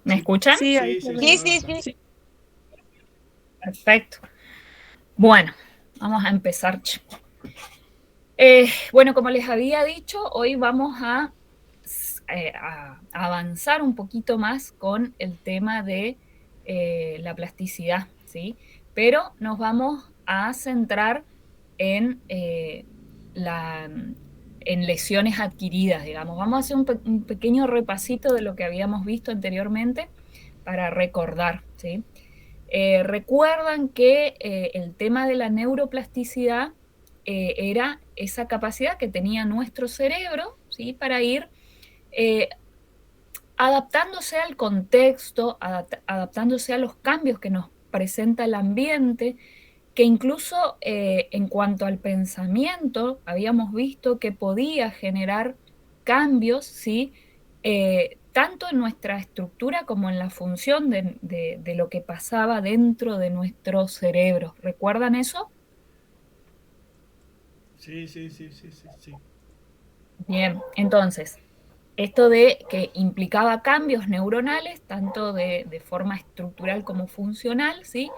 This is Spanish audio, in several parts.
¿Me escuchan? Sí, ahí Sí, se sí, ve. sí, Sí, ahora sí, está. sí. Sí. Perfecto. Bueno, vamos a empezar. Bueno, como les había dicho, hoy vamos a avanzar un poquito más con el tema de la plasticidad, ¿sí? Pero nos vamos a centrar en, en lesiones adquiridas, digamos. Vamos a hacer un pequeño repasito de lo que habíamos visto anteriormente para recordar, ¿sí? Recuerdan que el tema de la neuroplasticidad era esa capacidad que tenía nuestro cerebro, ¿sí? Para ir eh, adaptándose al contexto, adaptándose a los cambios que nos presenta el ambiente, que incluso en cuanto al pensamiento, habíamos visto que podía generar cambios, ¿sí? Tanto en nuestra estructura como en la función de lo que pasaba dentro de nuestro cerebro. ¿Recuerdan eso? Sí, sí, sí, sí, sí, sí. Bien, entonces, esto de que implicaba cambios neuronales, tanto de forma estructural como funcional, ¿sí?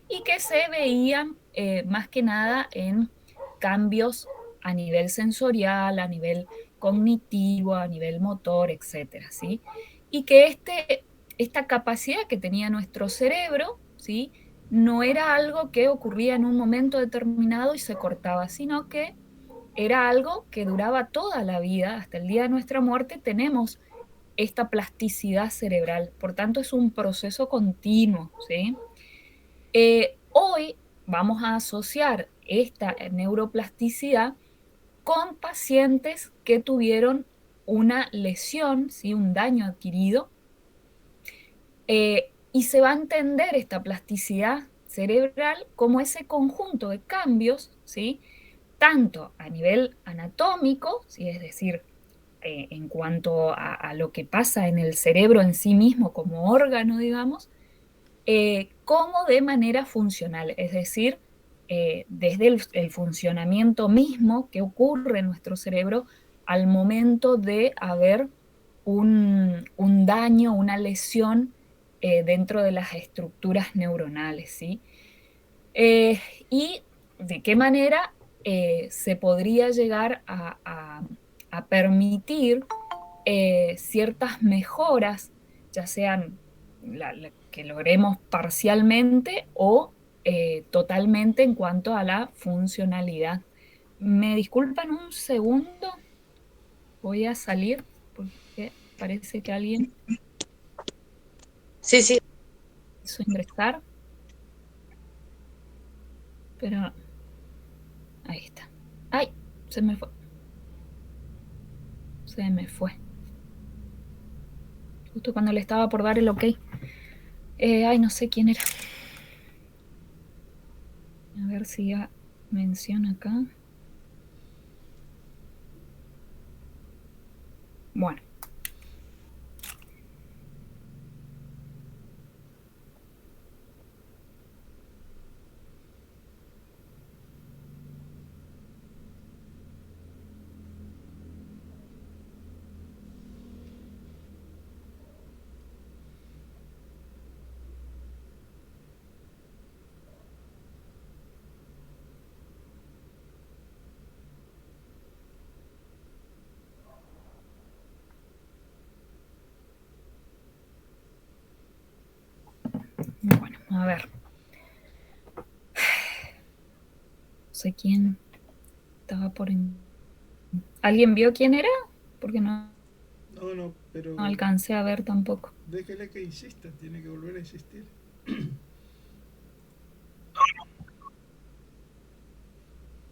Y que se veían más que nada en cambios a nivel sensorial, a nivel cognitivo, a nivel motor, etcétera, ¿sí? Y que esta capacidad que tenía nuestro cerebro, ¿sí? No era algo que ocurría en un momento determinado y se cortaba, sino que era algo que duraba toda la vida, hasta el día de nuestra muerte tenemos esta plasticidad cerebral, por tanto es un proceso continuo, ¿sí? Hoy vamos a asociar esta neuroplasticidad con pacientes que tuvieron una lesión, ¿sí? Un daño adquirido, y se va a entender esta plasticidad cerebral como ese conjunto de cambios, ¿sí? Tanto a nivel anatómico, ¿sí? Es decir, en cuanto a lo que pasa en el cerebro en sí mismo como órgano, digamos, como de manera funcional, es decir, desde el funcionamiento mismo que ocurre en nuestro cerebro al momento de haber un daño, una lesión dentro de las estructuras neuronales, ¿sí? Eh, y de qué manera se podría llegar a permitir ciertas mejoras, ya sean que logremos parcialmente o totalmente en cuanto a la funcionalidad. ¿Me disculpan un segundo? Voy a salir porque parece que alguien Sí, sí. quiso ingresar, pero ahí está. ¡Ay! Se me fue. Se me fue. Justo cuando le estaba por dar el ok. Ay, no sé quién era. A ver si ya menciona acá. Bueno, bueno, a ver. No sé quién estaba por... ¿Alguien vio quién era? Porque No, no, no pero alcancé a ver tampoco. déjele que insista, tiene que volver a insistir.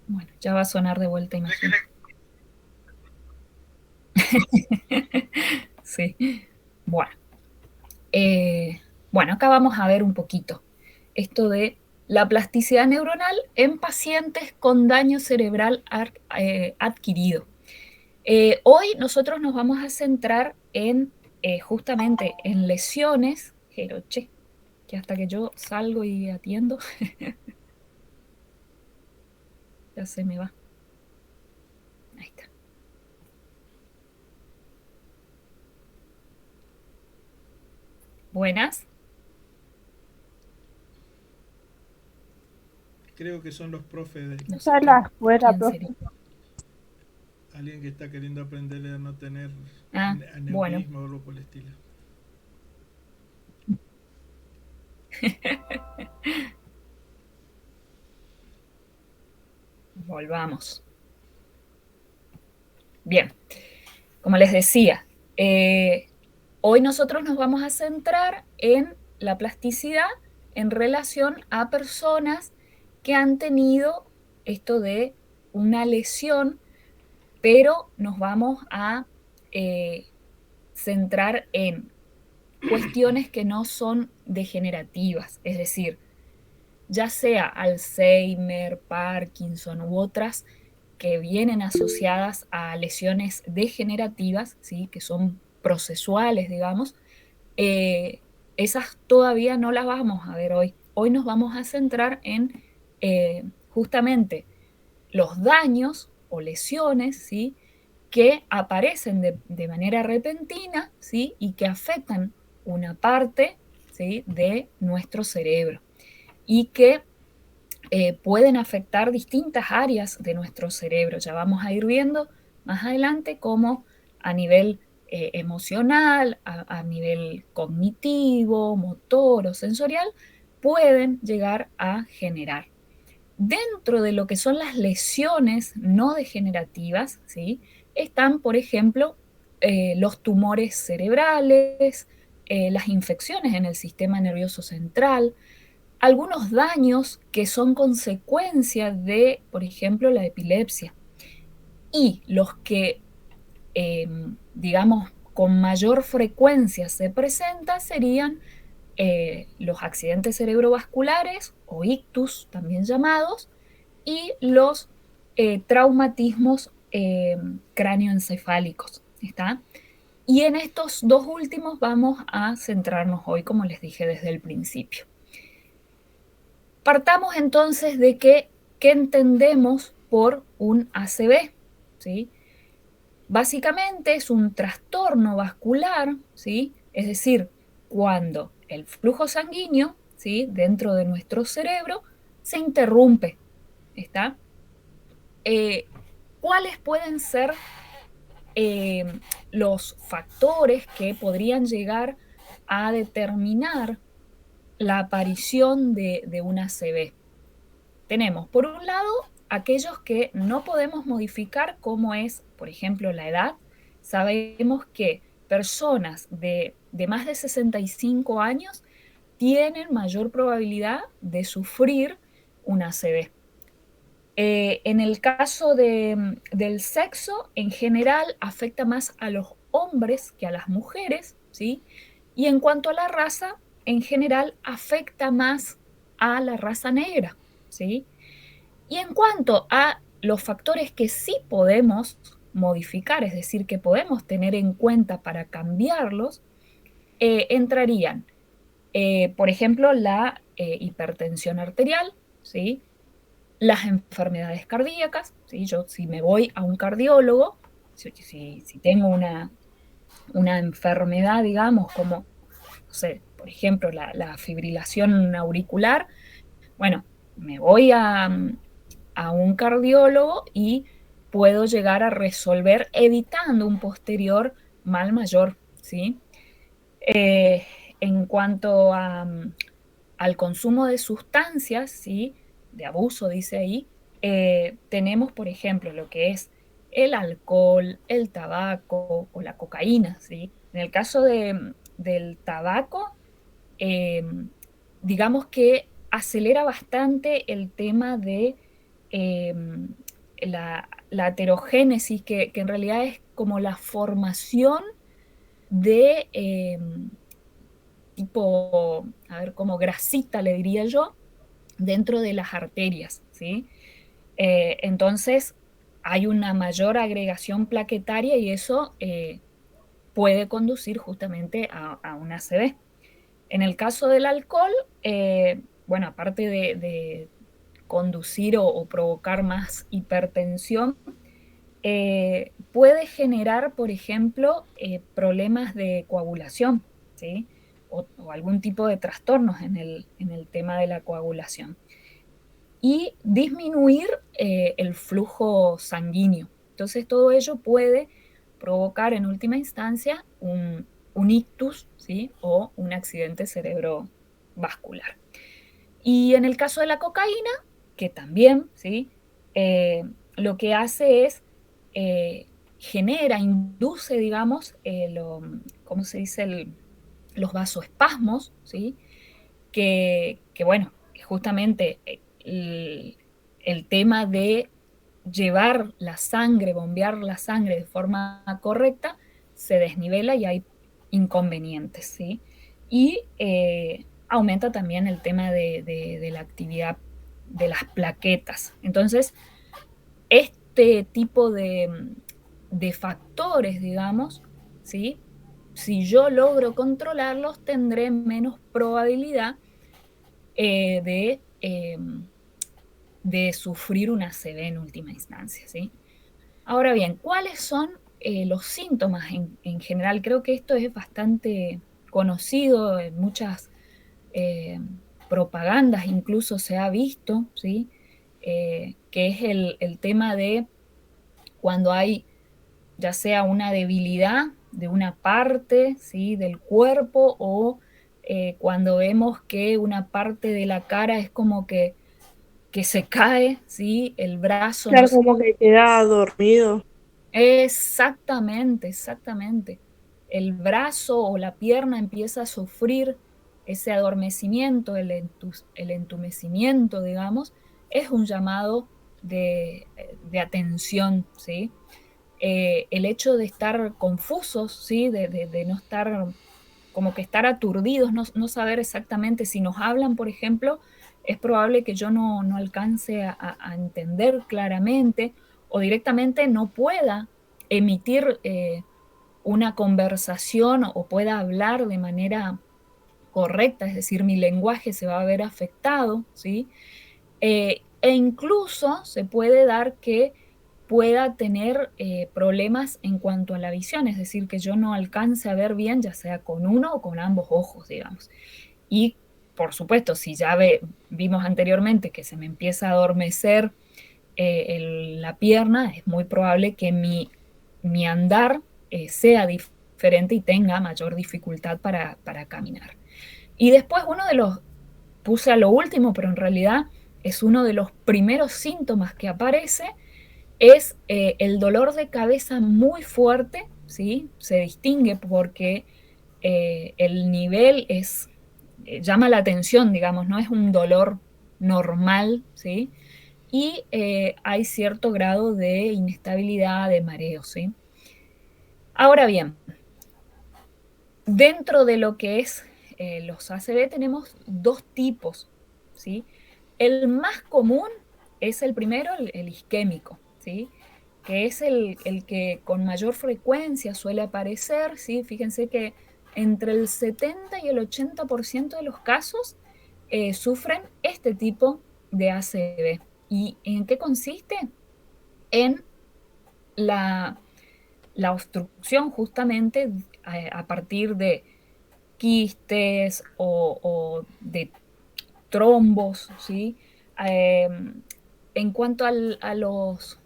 Bueno, ya va a sonar de vuelta, imagino. Sí. Bueno, bueno, acá vamos a ver un poquito esto de la plasticidad neuronal en pacientes con daño cerebral adquirido. Hoy nosotros nos vamos a centrar en justamente en lesiones, pero che, que hasta que yo salgo y atiendo, ya se me va. Ahí está. Buenas. Creo que son los profes de No sé Está en la escuela, quién profe. sería. alguien que está queriendo aprenderle a no tener Ah, bueno, aneurisma o algo por el estilo. volvamos. Bien, como les decía, hoy nosotros nos vamos a centrar en la plasticidad en relación a personas que han tenido esto de una lesión, pero nos vamos a eh, centrar en cuestiones que no son degenerativas, es decir, ya sea Alzheimer, Parkinson u otras que vienen asociadas a lesiones degenerativas, ¿sí? Que son procesuales, digamos, eh, esas todavía no las vamos a ver hoy. Hoy nos vamos a centrar en justamente los daños o lesiones, ¿sí? Que aparecen de manera repentina, ¿sí? Y que afectan una parte, ¿sí? De nuestro cerebro y que pueden afectar distintas áreas de nuestro cerebro. Ya vamos a ir viendo más adelante cómo a nivel emocional, a nivel cognitivo, motor o sensorial, pueden llegar a generar. Dentro de lo que son las lesiones no degenerativas, ¿sí? Están, por ejemplo, los tumores cerebrales, las infecciones en el sistema nervioso central, algunos daños que son consecuencia de, por ejemplo, la epilepsia. Y los que, eh, digamos, con mayor frecuencia se presentan serían los accidentes cerebrovasculares o ictus, también llamados, y los traumatismos cráneoencefálicos. ¿Está? Y en estos dos últimos vamos a centrarnos hoy, como les dije desde el principio. Partamos entonces de que, ¿qué entendemos por un ACV? ¿Sí? Básicamente es un trastorno vascular, ¿sí? Es decir, cuando el flujo sanguíneo, ¿sí? Dentro de nuestro cerebro se interrumpe, ¿está? Eh, ¿Cuáles pueden ser eh, los factores que podrían llegar a determinar la aparición de un ACV? Tenemos, por un lado, aquellos que no podemos modificar, como es, por ejemplo, la edad. Sabemos que personas de más de 65 años tienen mayor probabilidad de sufrir un ACV. En el caso del sexo, en general, afecta más a los hombres que a las mujeres, ¿sí? Y en cuanto a la raza, en general, afecta más a la raza negra, ¿sí? Y en cuanto a los factores que sí podemos modificar, es decir, que podemos tener en cuenta para cambiarlos, entrarían, por ejemplo, la hipertensión arterial, ¿sí? Las enfermedades cardíacas, ¿sí? Yo si me voy a un cardiólogo, si tengo una enfermedad, digamos, como, no sé, por ejemplo, la fibrilación auricular, bueno, me voy a un cardiólogo y puedo llegar a resolver evitando un posterior mal mayor, ¿sí? Eh, en cuanto al consumo de sustancias, ¿sí? De abuso, dice ahí, tenemos, por ejemplo, lo que es el alcohol, el tabaco o la cocaína, ¿sí? En el caso del tabaco, eh, digamos que acelera bastante el tema de eh, la aterogénesis, que en realidad es como la formación de tipo, a ver, como grasita, le diría yo, dentro de las arterias, ¿sí? Entonces, hay una mayor agregación plaquetaria y eso puede conducir justamente a un ACV. En el caso del alcohol, bueno, aparte de conducir o provocar más hipertensión, puede generar, por ejemplo, problemas de coagulación, ¿sí? o algún tipo de trastornos en el tema de la coagulación. Y disminuir el flujo sanguíneo. Entonces todo ello puede provocar en última instancia un ictus, ¿sí? O un accidente cerebrovascular. Y en el caso de la cocaína, que también, ¿sí? Lo que hace es, genera, induce, digamos, ¿cómo se dice? Los vasoespasmos, ¿sí? Que bueno, justamente el tema de llevar la sangre, bombear la sangre de forma correcta, se desnivela y hay inconvenientes, ¿sí? Y aumenta también el tema de la actividad de las plaquetas. Entonces, este tipo de factores, digamos, ¿sí? Si yo logro controlarlos, tendré menos probabilidad eh, de, eh, de sufrir una ACV en última instancia, ¿sí? Ahora bien, ¿cuáles son los síntomas en general? Creo que esto es bastante conocido en muchas eh, propagandas, incluso se ha visto, ¿sí? Que es el tema de cuando hay ya sea una debilidad de una parte, ¿sí? Del cuerpo o cuando vemos que una parte de la cara es como que se cae, ¿sí? El brazo no Claro, se... como que queda dormido. Exactamente, exactamente. El brazo o la pierna empieza a sufrir ese adormecimiento, el entumecimiento, digamos, es un llamado de atención, ¿sí? El hecho de estar confusos, ¿sí? De no estar, como que estar aturdidos, no saber exactamente si nos hablan, por ejemplo, es probable que yo no alcance a entender claramente o directamente no pueda emitir una conversación o pueda hablar de manera correcta, es decir, mi lenguaje se va a ver afectado, ¿sí? E incluso se puede dar que pueda tener problemas en cuanto a la visión, es decir, que yo no alcance a ver bien, ya sea con uno o con ambos ojos, digamos. Y por supuesto, si ya vimos anteriormente que se me empieza a adormecer la pierna, es muy probable que mi andar sea diferente y tenga mayor dificultad para caminar. Y después uno de los, puse a lo último, pero en realidad es uno de los primeros síntomas que aparece, es el dolor de cabeza muy fuerte, ¿sí? Se distingue porque el nivel es, llama la atención, digamos, no es un dolor normal, ¿sí? Y hay cierto grado de inestabilidad, de mareo, ¿sí? Ahora bien, dentro de lo que es los ACV tenemos dos tipos, ¿sí? El más común es el primero, el isquémico, ¿sí? Que es el que con mayor frecuencia suele aparecer, ¿sí? Fíjense que entre el 70 y el 80% de los casos sufren este tipo de ACV. ¿Y en qué consiste? En la, la obstrucción justamente a partir de quistes o de trombos, ¿sí? Eh, en cuanto a los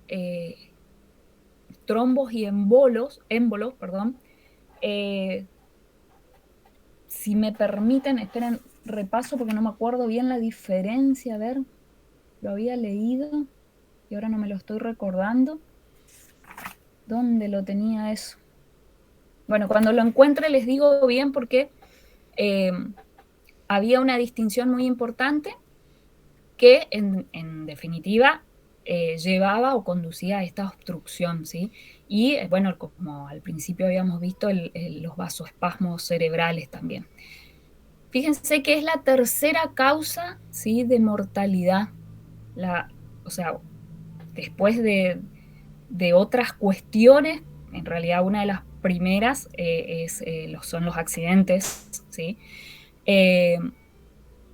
eh, trombos y émbolos, perdón, eh, si me permiten, esperen, repaso porque no me acuerdo bien la diferencia, a ver, lo había leído y ahora no me lo estoy recordando. ¿Dónde lo tenía eso? Bueno, cuando lo encuentre les digo bien porque eh, había una distinción muy importante que en definitiva llevaba o conducía a esta obstrucción, ¿sí? Y bueno, como al principio habíamos visto, los vasoespasmos cerebrales también. Fíjense que es la tercera causa, ¿sí? De mortalidad. O sea, después de otras cuestiones, en realidad una de las primeras son los accidentes, ¿sí? Eh,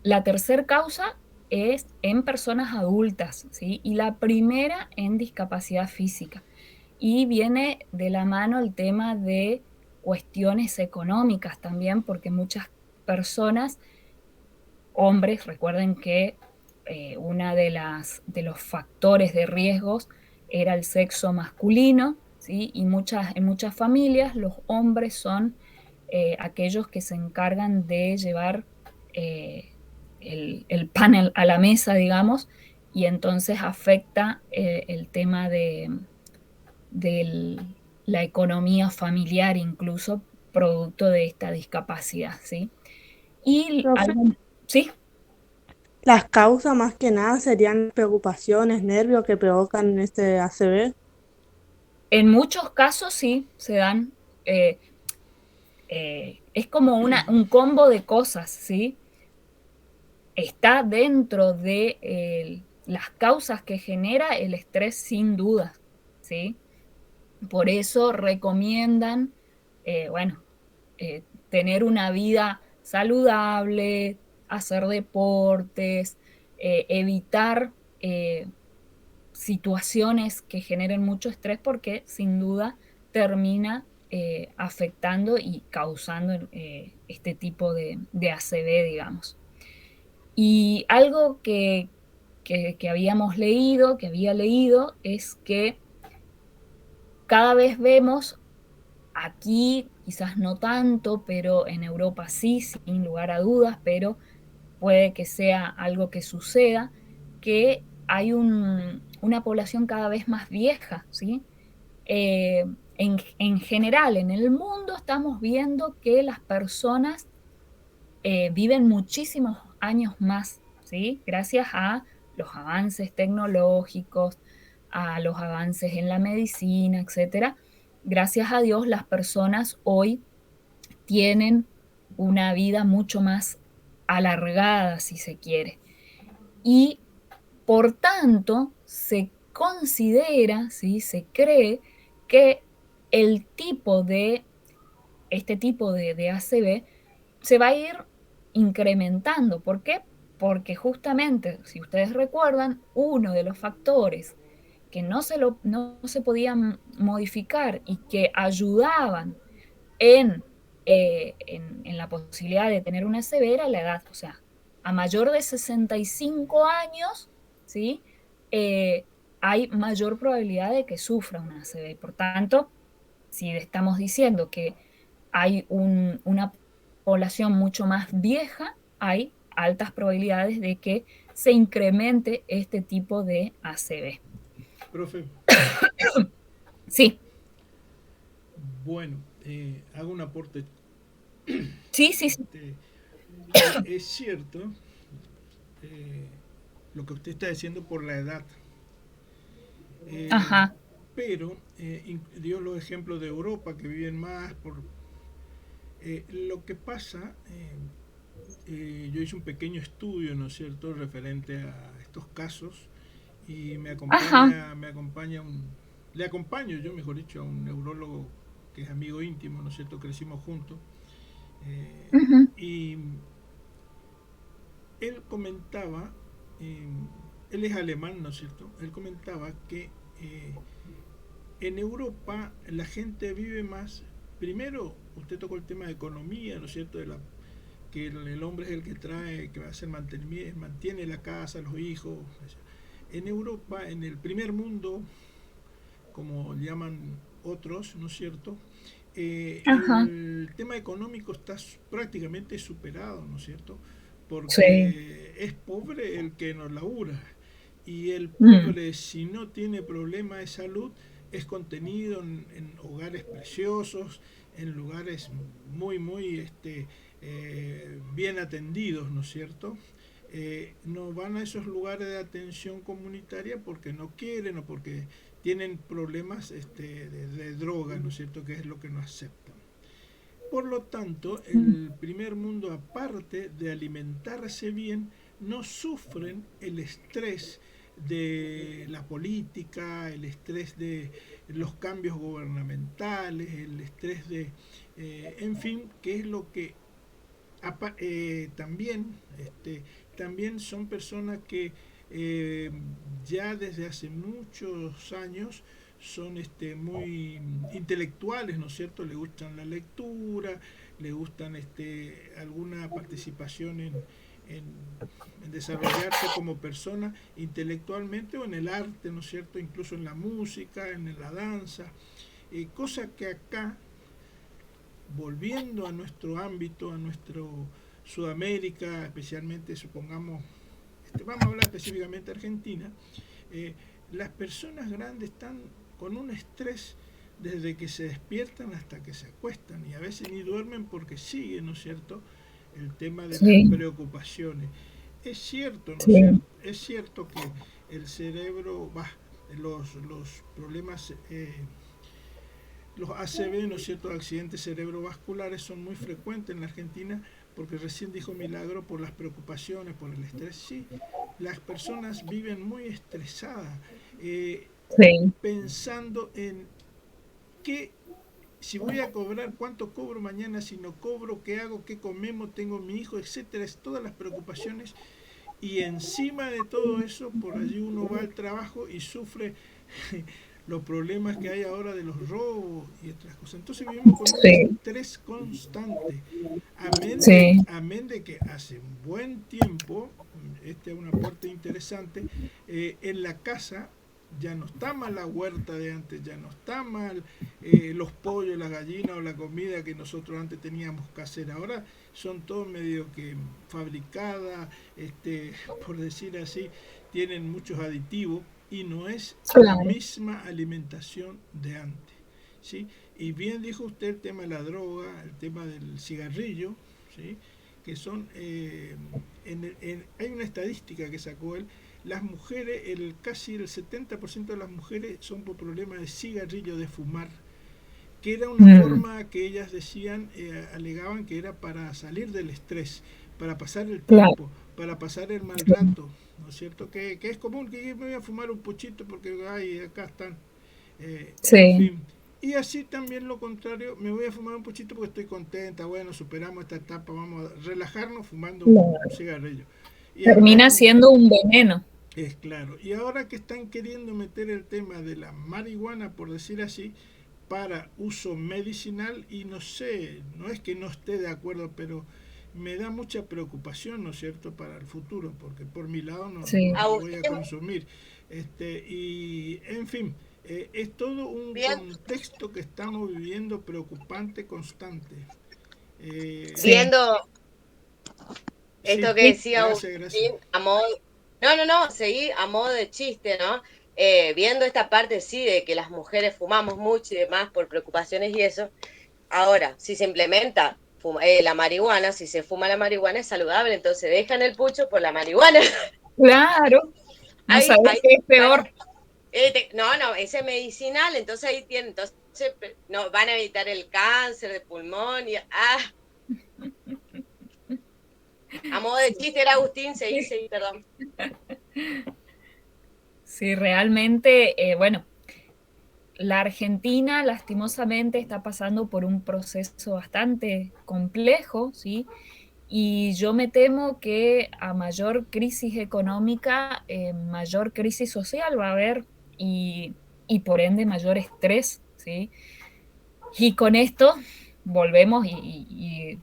la tercera causa es en personas adultas, ¿sí? Y la primera en discapacidad física. Y viene de la mano el tema de cuestiones económicas también, porque muchas personas, hombres, recuerden que una de los factores de riesgos era el sexo masculino, ¿sí? Y en muchas familias los hombres son aquellos que se encargan de llevar eh, el pan a la mesa, digamos, y entonces afecta el tema de la economía familiar, incluso producto de esta discapacidad, ¿sí? Y Profe, algo, sí, las causas más que nada serían preocupaciones, nervios que provocan este ACV. en muchos casos sí se dan, eh, es como un combo de cosas, ¿sí? Está dentro de las causas que genera el estrés sin duda, ¿sí? Por eso recomiendan, bueno, tener una vida saludable, hacer deportes, evitar situaciones que generen mucho estrés porque sin duda termina afectando y causando este tipo de ACV, digamos. Y algo que habíamos leído, que había leído, es que cada vez vemos aquí, quizás no tanto, pero en Europa sí, sin lugar a dudas, pero puede que sea algo que suceda, que hay una población cada vez más vieja, ¿sí? En general, en el mundo estamos viendo que las personas viven muchísimos años más, ¿sí? Gracias a los avances tecnológicos, a los avances en la medicina, etcétera. Gracias a Dios, las personas hoy tienen una vida mucho más alargada, si se quiere. Y por tanto, se considera, ¿sí? Se cree que el tipo de, este tipo de ACV se va a ir incrementando. ¿Por qué? Porque justamente, si ustedes recuerdan, uno de los factores que no se podían modificar y que ayudaban en, en la posibilidad de tener una severa la edad, o sea, a mayor de 65 años, ¿sí? Eh, hay mayor probabilidad de que sufra una ACV. Por tanto, si estamos diciendo que hay una población mucho más vieja, hay altas probabilidades de que se incremente este tipo de ACV. Profe, Sí, bueno, hago un aporte. sí, sí, sí. Este, es cierto eh, lo que usted está diciendo por la edad, eh, Ajá, pero dio los ejemplos de Europa que viven más. Lo que pasa, yo hice un pequeño estudio, ¿no es cierto?, referente a estos casos y ajá, le acompaño yo, mejor dicho, a un neurólogo que es amigo íntimo, ¿no es cierto?, crecimos juntos. ujú, Y él comentaba, eh, él es alemán, ¿no es cierto? Él comentaba que en Europa la gente vive más. Primero, usted tocó el tema de economía, ¿no es cierto? Que el hombre es el que trae, que va a hacer mantiene la casa, los hijos. En Europa, en el primer mundo, como llaman otros, ¿no es cierto? ajá, El tema económico está prácticamente superado, ¿no es cierto? sí, Porque es pobre el que no labura y el mm, pobre, si no tiene problema de salud, es contenido en hogares preciosos, en lugares muy bien atendidos, ¿no es cierto? No van a esos lugares de atención comunitaria porque no quieren o porque tienen problemas de droga, ¿no es cierto?, que es lo que no aceptan. Por lo tanto, mm, el primer mundo, aparte de alimentarse bien, no sufren el estrés de la política, el estrés de los cambios gubernamentales, el estrés en fin, que es lo que también son personas que ya desde hace muchos años son muy intelectuales, ¿no es cierto? Le gustan la lectura, le gustan alguna participación en, en desarrollarse como persona intelectualmente o en el arte, ¿no es cierto? Incluso en la música, en la danza, cosa que acá, volviendo a nuestro ámbito, a nuestro Sudamérica, especialmente supongamos, vamos a hablar específicamente de Argentina, eh, las personas grandes están con un estrés desde que se despiertan hasta que se acuestan y a veces ni duermen porque sigue, ¿no es cierto?, el tema de las Sí, preocupaciones. Es cierto, ¿no es cierto? sí, Es cierto que el cerebro, los problemas, los ACV, ¿no es cierto?, accidentes cerebrovasculares son muy frecuentes en la Argentina porque recién dijo Milagro por las preocupaciones, por el estrés. Sí, las personas viven muy estresadas, eh, sí, pensando en qué, si voy a cobrar, cuánto cobro mañana, si no cobro, qué hago, qué comemos, tengo mi hijo, etcétera. Es todas las preocupaciones y encima de todo eso, por allí uno va al trabajo y sufre los problemas que hay ahora de los robos y otras cosas. Entonces vivimos con un sí, estrés constante. sí, Amén de que hace un buen tiempo, este es un aporte interesante, en la casa ya no está mal la huerta de antes, ya no está mal los pollos, la gallina o la comida que nosotros antes teníamos casera. Ahora son todo medio que fabricada, por decir así, tienen muchos aditivos y no es la claro. misma alimentación de antes. ¿Sí? Y bien dijo usted el tema de la droga, el tema del cigarrillo, ¿sí? Que son, hay una estadística que sacó él, las mujeres, casi el 70% de las mujeres son por problemas de cigarrillo, de fumar, que era una Mm, forma que ellas decían, alegaban que era para salir del estrés, para pasar el claro, tiempo, para pasar el mal rato, ¿no es cierto? Que es común que me voy a fumar un puchito porque ay, acá están, en sí, fin. Y así también lo contrario, me voy a fumar un puchito porque estoy contenta, bueno, superamos esta etapa, vamos a relajarnos fumando un claro. cigarrillo. Y ahora Termina siendo un veneno. es claro. Y ahora que están queriendo meter el tema de la marihuana, por decir así, para uso medicinal, y no sé, no es que no esté de acuerdo, pero me da mucha preocupación, ¿no es cierto?, para el futuro, porque por mi lado Sí, no voy a Agustín, consumir. Y, en fin, es todo un bien, contexto que estamos viviendo preocupante, constante. Eh, sí, viendo sí, esto que sí, decía gracias, gracias. Agustín, a modo, no, seguí a modo de chiste, ¿no? Viendo esta parte, sí, de que las mujeres fumamos mucho y demás por preocupaciones y eso. Ahora, si se implementa la marihuana, si se fuma la marihuana es saludable, entonces dejan el pucho por la marihuana. claro. No ahí, sabes ahí qué es van peor. no, ese es medicinal, entonces ahí tienen, entonces no, van a evitar el cáncer de pulmón y a modo de Sí, chiste era Agustín, sí. seguí, perdón. Sí, realmente, bueno, la Argentina lastimosamente está pasando por un proceso bastante complejo, ¿sí? Y yo me temo que a mayor crisis económica, mayor crisis social va a haber y por ende mayor estrés, ¿sí? Y con esto volvemos y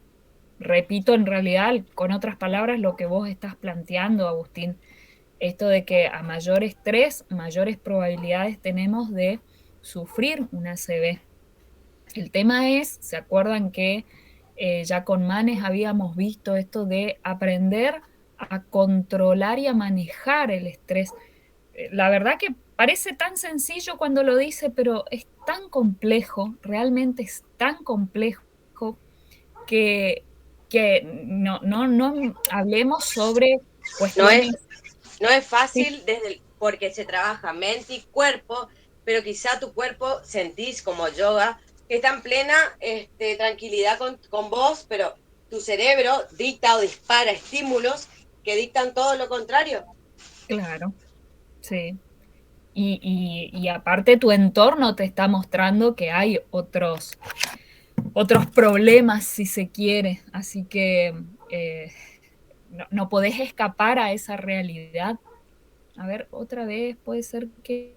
repito en realidad con otras palabras lo que vos estás planteando, Agustín, esto de que a mayor estrés, mayores probabilidades tenemos de sufrir una ACV. El tema es, ¿se acuerdan que ya con Manes habíamos visto esto de aprender a controlar y a manejar el estrés? La verdad que parece tan sencillo cuando lo dice, pero es tan complejo, realmente es tan complejo que, que no hablemos sobre No cuestiones. es, no es Sí, fácil porque se trabaja mente y cuerpo, pero quizá tu cuerpo sentís como yoga que está en plena tranquilidad con vos, pero tu cerebro dicta o dispara estímulos que dictan todo lo contrario. claro, sí. Y aparte tu entorno te está mostrando que hay otros problemas, si se quiere. Así que no podés escapar a esa realidad. A ver, otra vez puede ser que...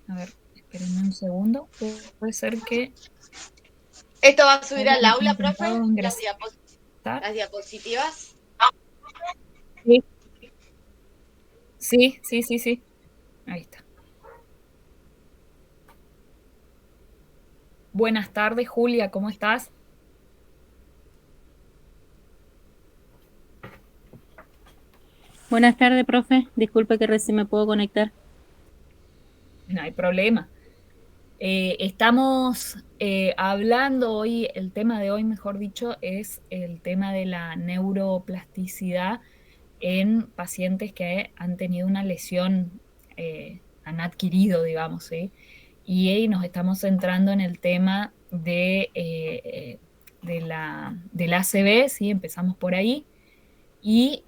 a ver, Espérenme un segundo. Puede ser que ¿Esto va a subir hayan al aula, intentado profe? ingresar. Las diapositivas. Sí, sí, sí, sí, sí. Ahí está. Buenas tardes, Julia, ¿cómo estás? Buenas tardes, profe. Disculpe que recién me puedo conectar. No hay problema. Estamos hablando hoy, el tema de hoy, mejor dicho, es el tema de la neuroplasticidad en pacientes que han tenido una lesión, han adquirido, digamos, ¿sí? Y nos estamos centrando en el tema del ACV, ¿sí? Empezamos por ahí. Y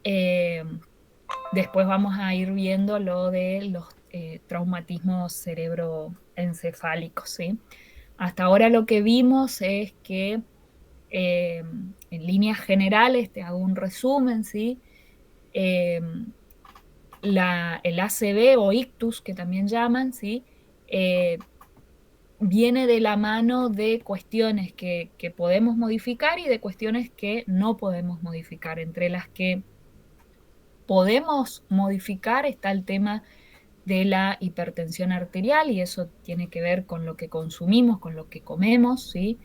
después vamos a ir viendo lo de los traumatismos cerebroencefálicos, ¿sí? Hasta ahora lo que vimos es que en líneas generales, te hago un resumen, ¿sí? Eh, el ACV o ictus, que también llaman, ¿sí? Eh, viene de la mano de cuestiones que podemos modificar y de cuestiones que no podemos modificar. Entre las que podemos modificar está el tema de la hipertensión arterial, y eso tiene que ver con lo que consumimos, con lo que comemos, ¿sí?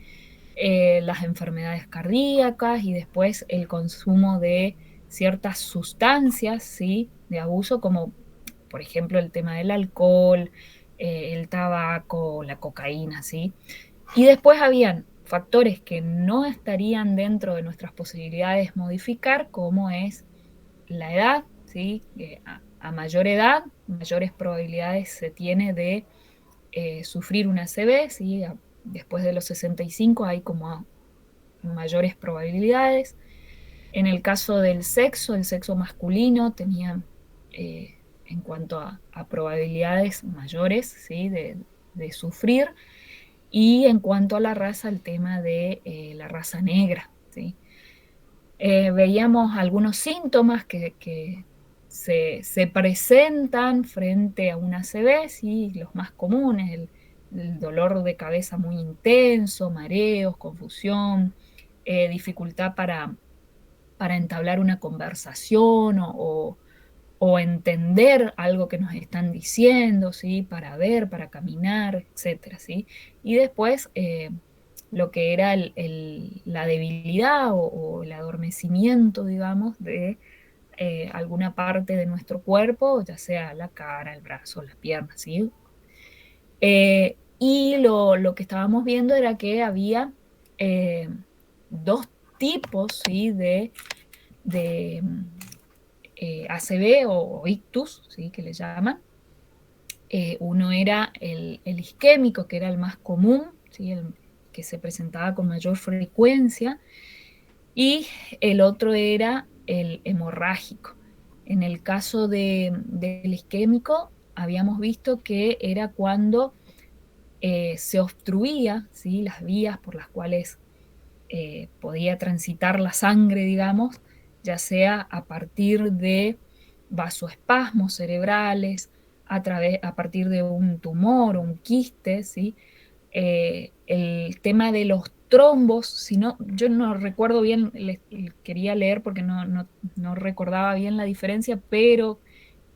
Las enfermedades cardíacas y después el consumo de ciertas sustancias, ¿sí? De abuso, como por ejemplo el tema del alcohol, el tabaco, la cocaína, ¿sí? Y después habían factores que no estarían dentro de nuestras posibilidades modificar, como es la edad, ¿sí? A mayor edad, mayores probabilidades se tiene de sufrir una ACV, ¿sí? Después de los 65 hay como mayores probabilidades. En el caso del sexo, el sexo masculino tenía, en cuanto a probabilidades mayores, ¿sí? De sufrir. Y en cuanto a la raza, el tema de la raza negra, ¿sí? Veíamos algunos síntomas que se presentan frente a una ACV, ¿sí? Los más comunes, el dolor de cabeza muy intenso, mareos, confusión, dificultad para entablar una conversación o entender algo que nos están diciendo, ¿sí? Para ver, para caminar, etcétera, ¿sí? Y después lo que era la debilidad o el adormecimiento, digamos, de alguna parte de nuestro cuerpo, ya sea la cara, el brazo, las piernas, ¿sí? Y lo que estábamos viendo era que había dos tipos, ¿sí? de ACV o ictus, ¿sí? Que le llaman. Uno era el isquémico, que era el más común, ¿sí? El que se presentaba con mayor frecuencia, y el otro era el hemorrágico. En el caso del isquémico, habíamos visto que era cuando se obstruía, ¿sí? Las vías por las cuales podía transitar la sangre, digamos, ya sea a partir de vasoespasmos cerebrales, a partir de un tumor o un quiste, ¿sí? El tema de los trombos, si no, yo no recuerdo bien, quería leer porque no recordaba bien la diferencia, pero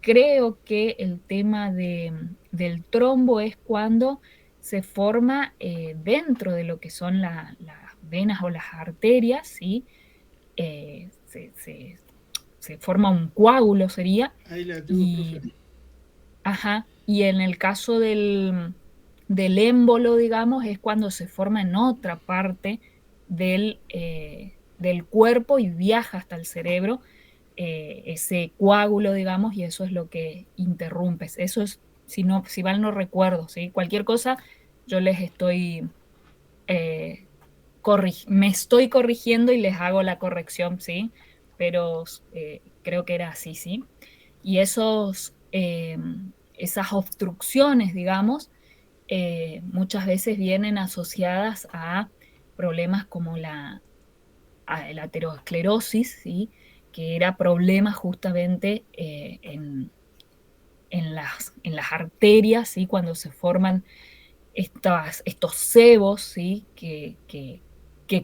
creo que el tema del trombo es cuando se forma dentro de lo que son las venas o las arterias, ¿sí? Eh, se, se- se forma un coágulo, sería, Ahí la tuvo, y, profe. ajá, y en el caso del émbolo, digamos, es cuando se forma en otra parte del cuerpo y viaja hasta el cerebro, ese coágulo, digamos, y eso es lo que interrumpe. Eso es, si mal no recuerdo, ¿sí? Cualquier cosa, yo les estoy, eh, me estoy corrigiendo y les hago la corrección, ¿sí? Pero creo que era así, ¿sí? Y esas obstrucciones, digamos, muchas veces vienen asociadas a problemas como la aterosclerosis, ¿sí? Que era problema justamente en las arterias, ¿sí? Cuando se forman estos sebos, ¿sí? Que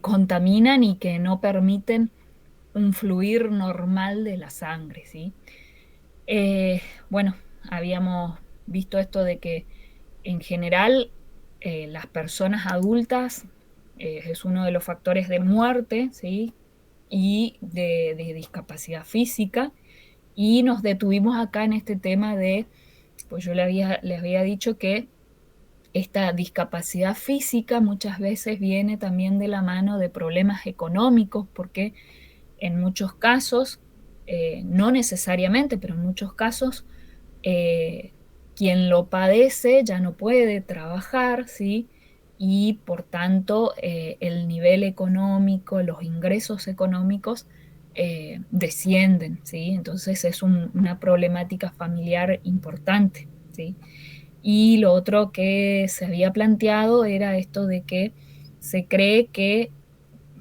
contaminan y que no permiten un fluir normal de la sangre, ¿sí? Bueno, habíamos visto esto de que en general las personas adultas es uno de los factores de muerte, ¿sí? Y de discapacidad física. Y nos detuvimos acá en este tema de, pues yo les había dicho que esta discapacidad física muchas veces viene también de la mano de problemas económicos, porque en muchos casos, no necesariamente, pero en muchos casos, eh, quien lo padece ya no puede trabajar, ¿sí? Y por tanto, el nivel económico, los ingresos económicos descienden, ¿sí? Entonces es una problemática familiar importante, ¿sí? Y lo otro que se había planteado era esto de que se cree que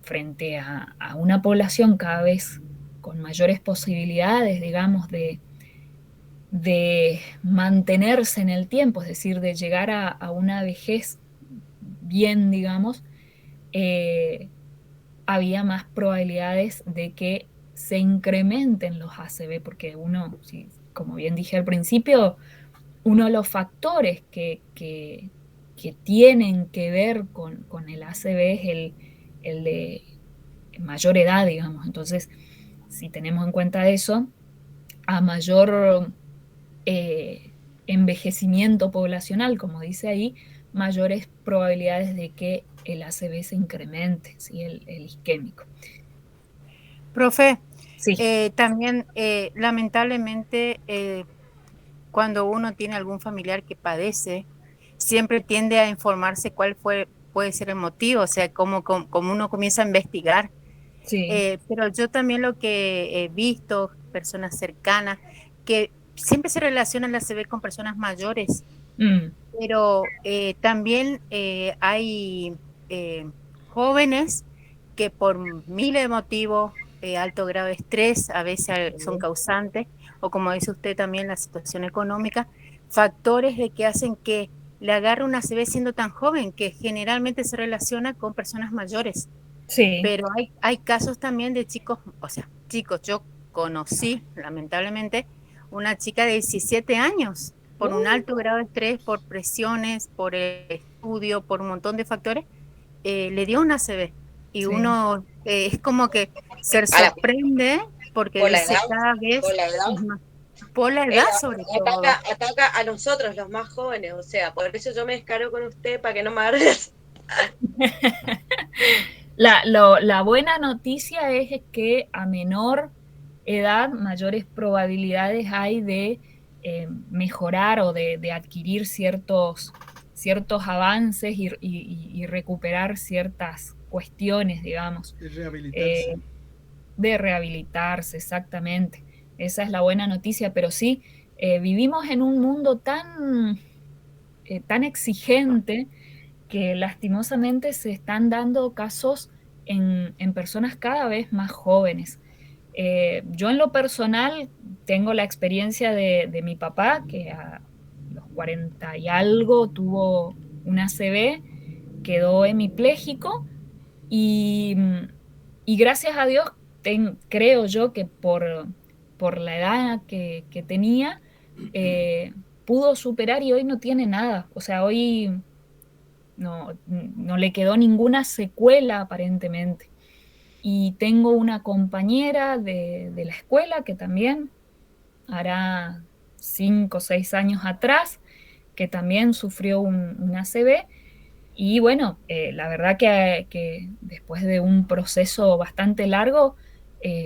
frente a una población cada vez con mayores posibilidades, digamos, de mantenerse en el tiempo, es decir, de llegar a una vejez bien, digamos, eh, había más probabilidades de que se incrementen los ACV, porque uno, sí, como bien dije al principio, uno de los factores que tienen que ver con el ACV es el de mayor edad, digamos. Entonces, si tenemos en cuenta eso, a mayor envejecimiento poblacional, como dice ahí, mayores probabilidades de que el ACV se incremente, ¿sí? El isquémico. Profe, Sí, también lamentablemente cuando uno tiene algún familiar que padece, siempre tiende a informarse puede ser el motivo, o sea, como uno comienza a investigar. sí. Pero yo también lo que he visto, personas cercanas, que siempre se relacionan la CB con personas mayores, Mm, pero también hay eh, jóvenes que por miles de motivos, alto grado de estrés, a veces son sí, causantes, o como dice usted también, la situación económica, factores de que hacen que le agarre una CB siendo tan joven, que generalmente se relaciona con personas mayores. sí. Pero hay casos también de chicos, o sea, chicos, yo conocí, lamentablemente, una chica de 17 años por un Uh, alto grado de estrés, por presiones, por el estudio, por un montón de factores, le dio una ACV. Y sí. uno es como que se Ahora, sorprende porque por la dice edad, cada por vez la edad, es más, por la edad sobre todo. ataca a nosotros, los más jóvenes, o sea, por eso yo me descaro con usted para que no me agarre las... La buena noticia es que a menor edad, mayores probabilidades hay de mejorar o de adquirir ciertos avances y recuperar ciertas cuestiones, digamos, de eh, rehabilitarse. de rehabilitarse, exactamente. Esa es la buena noticia, pero sí, vivimos en un mundo tan exigente que lastimosamente se están dando casos en personas cada vez más jóvenes. Yo en lo personal tengo la experiencia de mi papá, que a los 40 y algo tuvo una ACV, quedó hemipléjico y, y gracias a Dios creo yo que por la edad que tenía, eh, pudo superar y hoy no tiene nada. O sea, hoy no le quedó ninguna secuela aparentemente. Y tengo una compañera de la escuela que también hará 5 o 6 años atrás, que también sufrió un ACV. Y bueno, la verdad que después de un proceso bastante largo,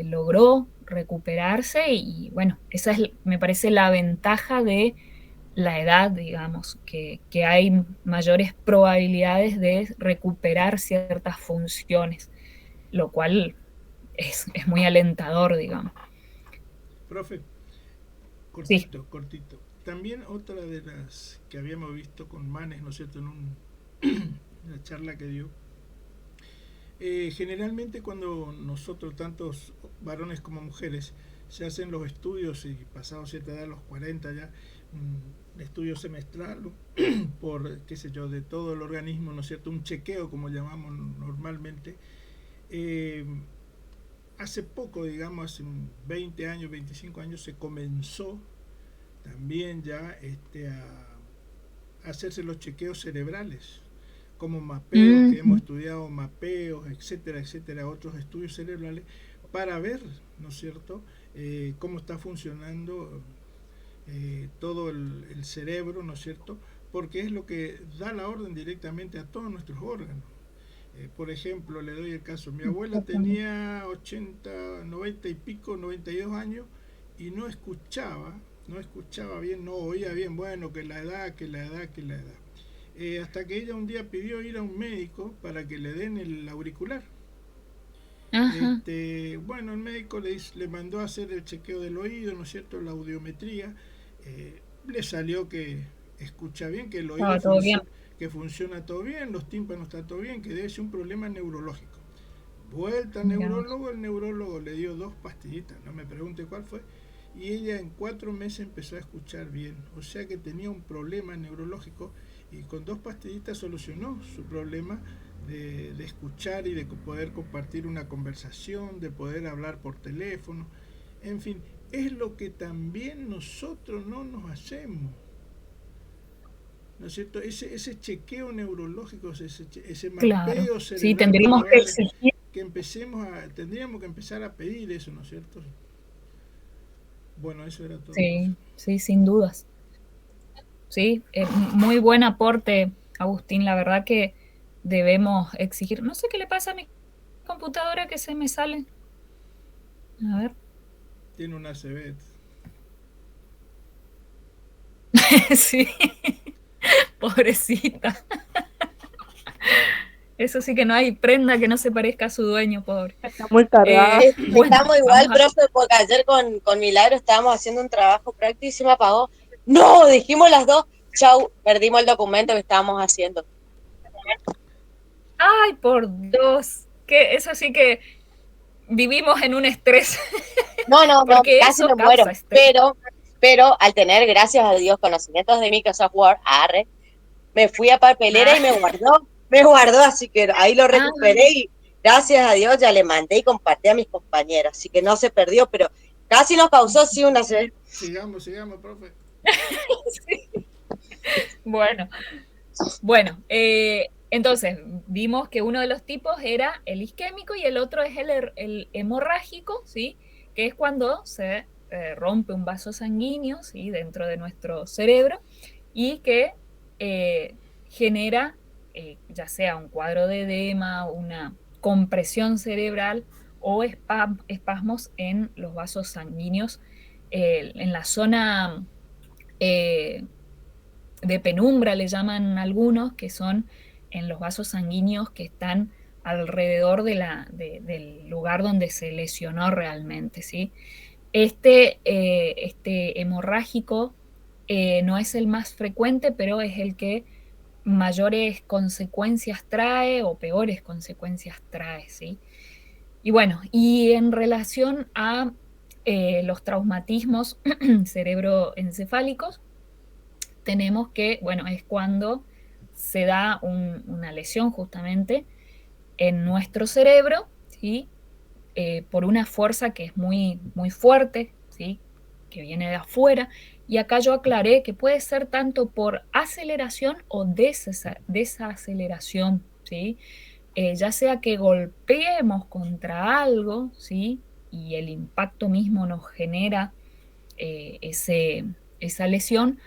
logró recuperarse y bueno, esa es, me parece, la ventaja de la edad, digamos, que hay mayores probabilidades de recuperar ciertas funciones, lo cual es muy alentador, digamos. Profe, Sí, cortito, cortito. También otra de las que habíamos visto con Manes, ¿no es cierto?, en una charla que dio. Generalmente cuando nosotros, tantos varones como mujeres, se hacen los estudios y pasado cierta edad, los 40 ya, un estudio semestral por, qué sé yo, de todo el organismo, ¿no es cierto? Un chequeo, como llamamos normalmente. Eh, Hace poco, digamos, hace 20 años, 25 años, se comenzó también ya a hacerse los chequeos cerebrales, como mapeos, que hemos estudiado mapeos, etcétera, etcétera, otros estudios cerebrales, para ver, ¿no es cierto?, cómo está funcionando todo el cerebro, ¿no es cierto?, porque es lo que da la orden directamente a todos nuestros órganos. Por ejemplo, le doy el caso, mi abuela tenía 80, 90 y pico, 92 años y no escuchaba bien, no oía bien, bueno, que la edad, que la edad, que la edad. Hasta que ella un día pidió ir a un médico para que le den el auricular. Ajá. Bueno, el médico le mandó a hacer el chequeo del oído, ¿no es cierto?, la audiometría. Le salió que escucha bien, que el oído Estaba todo bien. que funciona todo bien, los tímpanos está todo bien, que debe ser un problema neurológico. Vuelta al Mirá vos. neurólogo, el neurólogo le dio 2 pastillitas, no me pregunte cuál fue, y ella en 4 meses empezó a escuchar bien, o sea que tenía un problema neurológico y con 2 pastillitas solucionó su problema de escuchar y de poder compartir una conversación, de poder hablar por teléfono, en fin, es lo que también nosotros no nos hacemos. ¿No es cierto? Ese chequeo neurológico, ese Claro. mapeo Sí, cerebral tendríamos que exigir. tendríamos que empezar a pedir eso, ¿no es cierto? Bueno, eso era todo. Sí, sí, sin dudas. Sí, muy buen aporte, Agustín. La verdad que debemos exigir. No sé qué le pasa a mi computadora que se me sale. A ver. Tiene una CB. Sí, pobrecita. Eso sí que no hay prenda que no se parezca a su dueño, pobre. Está muy cargada. Bueno, Estamos igual, vamos a... profe, porque ayer con Milagro estábamos haciendo un trabajo práctico y se me apagó. No, dijimos las dos, chau, perdimos el documento que estábamos haciendo. Ay, por Dios. Que eso sí que vivimos en un estrés. No, Porque casi eso me muero, causa estrés. pero al tener, gracias a Dios, conocimientos de Microsoft Word, me fui a papelera y me guardó, así que ahí lo recuperé y gracias a Dios ya le mandé y compartí a mis compañeros, así que no se perdió, pero casi nos causó sí una... Sigamos, profe. Sí. Bueno, entonces vimos que uno de los tipos era el isquémico y el otro es el hemorrágico, ¿sí? Que es cuando se rompe un vaso sanguíneo, ¿sí? Dentro de nuestro cerebro y que genera ya sea un cuadro de edema, una compresión cerebral o espasmos en los vasos sanguíneos, en la zona de penumbra, le llaman algunos, que son en los vasos sanguíneos que están alrededor del lugar donde se lesionó realmente, ¿sí? Este hemorrágico no es el más frecuente, pero es el que mayores consecuencias trae o peores consecuencias trae, ¿sí? Y bueno, y en relación a los traumatismos cerebroencefálicos, tenemos que, bueno, es cuando se da una lesión justamente en nuestro cerebro, ¿sí? Por una fuerza que es muy, muy fuerte, ¿sí? Que viene de afuera. Y acá yo aclaré que puede ser tanto por aceleración o desaceleración, ¿sí? Ya sea que golpeemos contra algo, ¿sí? Y el impacto mismo nos genera esa lesión,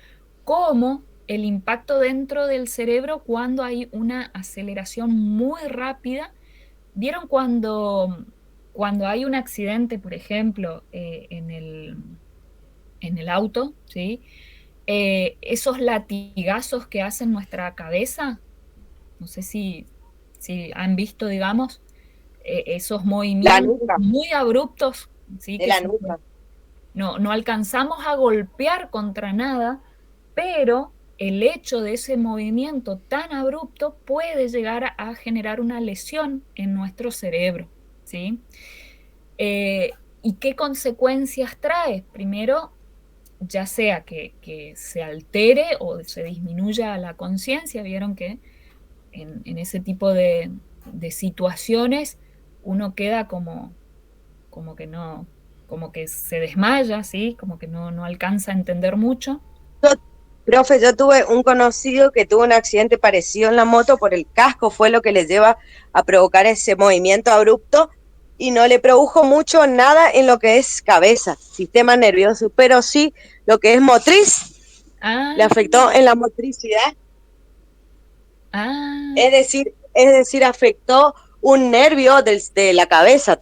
como el impacto dentro del cerebro cuando hay una aceleración muy rápida. ¿Vieron cuando hay un accidente, por ejemplo, en el auto, ¿sí? Esos latigazos que hacen nuestra cabeza, no sé si han visto, digamos, esos La movimientos nuca, muy abruptos, ¿sí? de Que la nuca. no alcanzamos a golpear contra nada, pero el hecho de ese movimiento tan abrupto puede llegar a generar una lesión en nuestro cerebro, ¿sí? ¿Y qué consecuencias trae? Primero, ya sea que se altere o se disminuya la conciencia. Vieron que en ese tipo de situaciones uno queda como que no, como que se desmaya, ¿sí? Como que no alcanza a entender mucho. Yo, profe, yo tuve un conocido que tuvo un accidente parecido en la moto por el casco, fue lo que le lleva a provocar ese movimiento abrupto y no le produjo mucho nada en lo que es cabeza, sistema nervioso, pero sí lo que es motriz, le Ah, afectó en la motricidad, ah, es decir, afectó un nervio de la cabeza,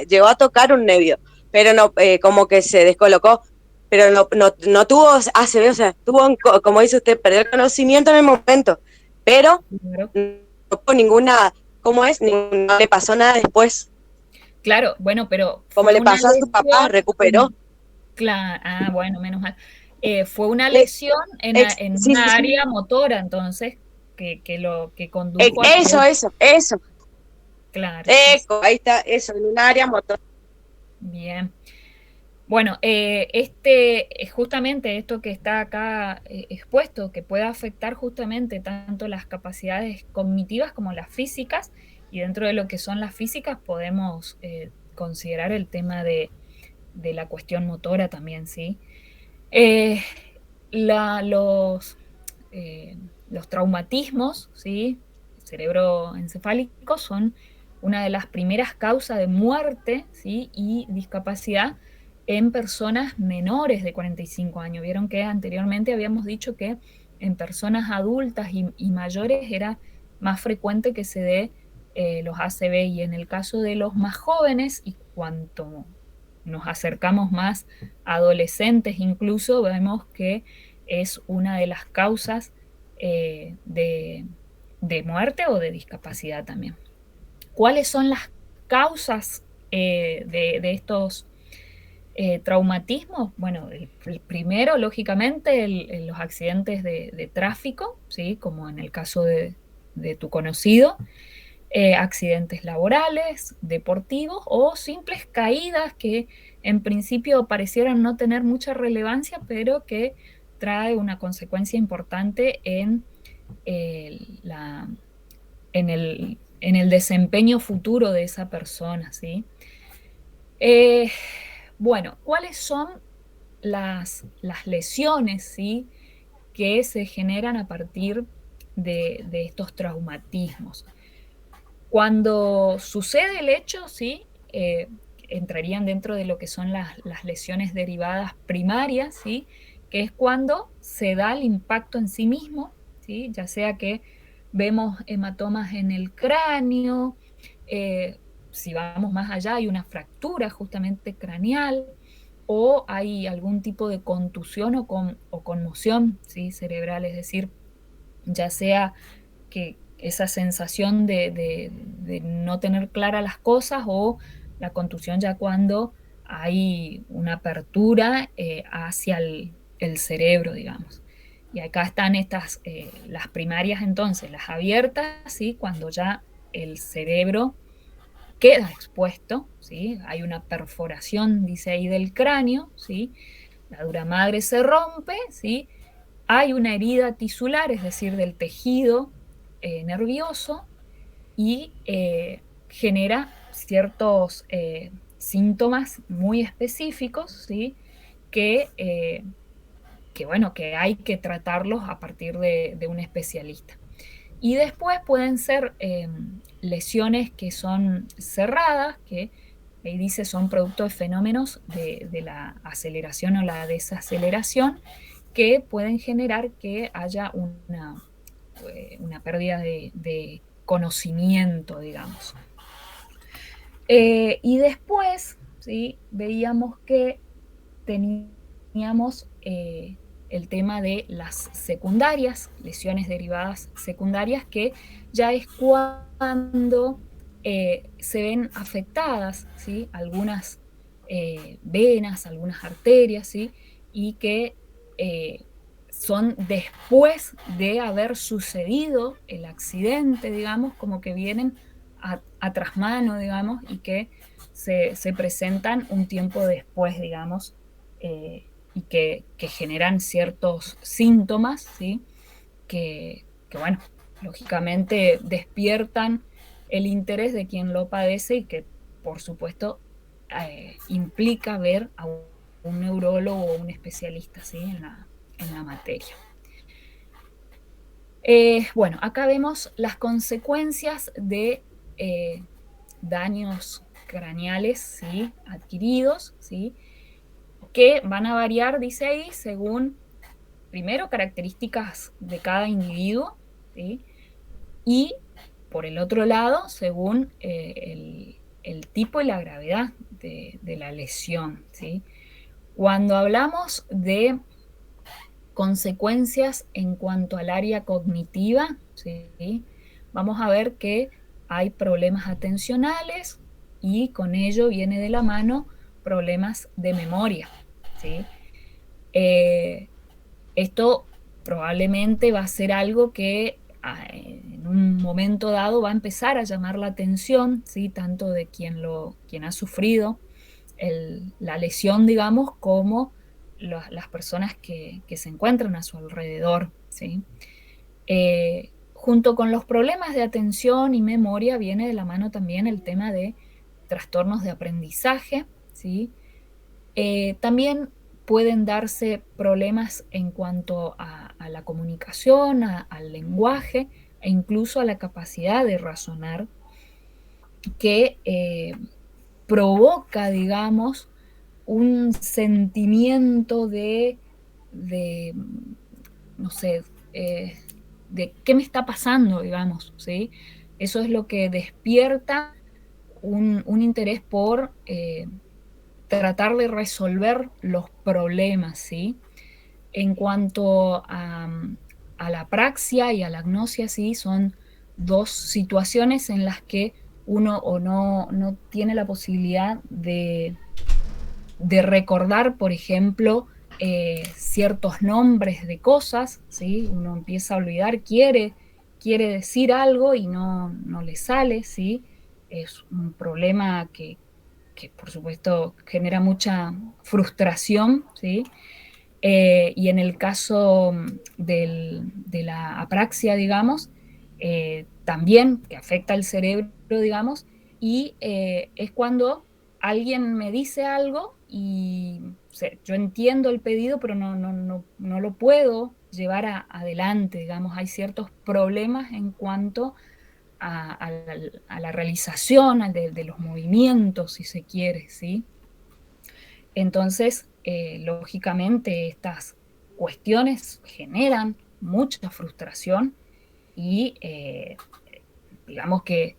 llegó a tocar un nervio, pero no, como que se descolocó, pero no tuvo ACV, o sea, como dice usted, perdió el conocimiento en el momento, pero claro. no tuvo ninguna, ¿cómo es? No le pasó nada después, Claro, bueno, pero como fue le una pasó a su papá, lesión. recuperó. Claro, ah, bueno, menos mal. Fue una lesión en Sí, sí, una sí. área motora, entonces, que lo que condujo a que, Eso. claro, sí, sí, Ahí está, eso, en un área motor. bien. Bueno, justamente esto que está acá expuesto, que puede afectar justamente tanto las capacidades cognitivas como las físicas, y dentro de lo que son las físicas podemos considerar el tema de la cuestión motora también, ¿sí? Eh, la- los, los traumatismos, ¿sí? Cerebroencefálicos son una de las primeras causas de muerte, ¿sí? Y discapacidad en personas menores de 45 años. Vieron que anteriormente habíamos dicho que en personas adultas y mayores era más frecuente que se dé los ACV, y en el caso de los más jóvenes, y cuanto nos acercamos más a adolescentes incluso, vemos que es una de las causas de muerte o de discapacidad también. ¿Cuáles son las causas de estos traumatismos? Bueno, el primero, lógicamente, los accidentes de tráfico, ¿sí? Como en el caso de tu conocido, accidentes laborales, deportivos o simples caídas que en principio parecieran no tener mucha relevancia, pero que trae una consecuencia importante la, en el desempeño futuro de esa persona, ¿sí? Eh, bueno, ¿cuáles son las lesiones, ¿sí? Que se generan a partir de estos traumatismos? Cuando sucede el hecho, sí, entrarían dentro de lo que son las lesiones derivadas primarias, ¿sí? Que es cuando se da el impacto en sí mismo, ¿sí? Ya sea que vemos hematomas en el cráneo, si vamos más allá hay una fractura justamente craneal, o hay algún tipo de contusión o conmoción, ¿sí? Cerebral, es decir, ya sea que esa sensación de no tener claras las cosas, o la contusión ya cuando hay una apertura hacia el cerebro, digamos. Y acá están las primarias entonces, las abiertas, ¿sí? Cuando ya el cerebro queda expuesto, ¿sí? Hay una perforación, dice ahí, del cráneo, ¿sí? La dura madre se rompe, ¿sí? Hay una herida tisular, es decir, del tejido nervioso, y genera ciertos síntomas muy específicos, ¿sí? que, eh, bueno, que hay que tratarlos a partir de un especialista. Y después pueden ser lesiones que son cerradas, que ahí dice son producto de fenómenos de la aceleración o la desaceleración, que pueden generar que haya una pérdida de conocimiento, digamos. Y después, ¿sí? Veíamos que teníamos el tema de las secundarias, lesiones derivadas secundarias, que ya es cuando se ven afectadas, ¿sí? Algunas venas, algunas arterias, ¿sí? Y que son después de haber sucedido el accidente, digamos, como que vienen a trasmano, digamos, y que se presentan un tiempo después, digamos, y que generan ciertos síntomas, ¿sí? Que, bueno, lógicamente despiertan el interés de quien lo padece y que, por supuesto, implica ver a un neurólogo o un especialista, ¿sí? en la materia. Bueno, acá vemos las consecuencias de daños craneales, ¿sí? adquiridos, ¿sí? que van a variar, dice ahí, según, primero, características de cada individuo, ¿sí? y por el otro lado, según el tipo y la gravedad de la lesión, ¿sí? Cuando hablamos de consecuencias en cuanto al área cognitiva, ¿sí? vamos a ver que hay problemas atencionales y con ello viene de la mano problemas de memoria, ¿sí? Esto probablemente va a ser algo que en un momento dado va a empezar a llamar la atención, ¿sí? tanto de quien ha sufrido la lesión, digamos, como las personas que se encuentran a su alrededor, ¿sí? Junto con los problemas de atención y memoria viene de la mano también el tema de trastornos de aprendizaje, ¿sí? También pueden darse problemas en cuanto a la comunicación, al lenguaje e incluso a la capacidad de razonar, que provoca, digamos, un sentimiento de no sé, de qué me está pasando, digamos, ¿sí? Eso es lo que despierta un interés por tratar de resolver los problemas, ¿sí? En cuanto a la apraxia y a la agnosia, sí, son dos situaciones en las que uno o no tiene la posibilidad de recordar, por ejemplo, ciertos nombres de cosas, ¿sí? Uno empieza a olvidar, quiere decir algo y no le sale, ¿sí? Es un problema que por supuesto genera mucha frustración, ¿sí? Y en el caso de la apraxia, digamos, también que afecta al cerebro, digamos, y es cuando alguien me dice algo y yo entiendo el pedido, pero no lo puedo llevar adelante, digamos, hay ciertos problemas en cuanto a la realización de los movimientos, si se quiere, ¿sí? Entonces, lógicamente, estas cuestiones generan mucha frustración y digamos que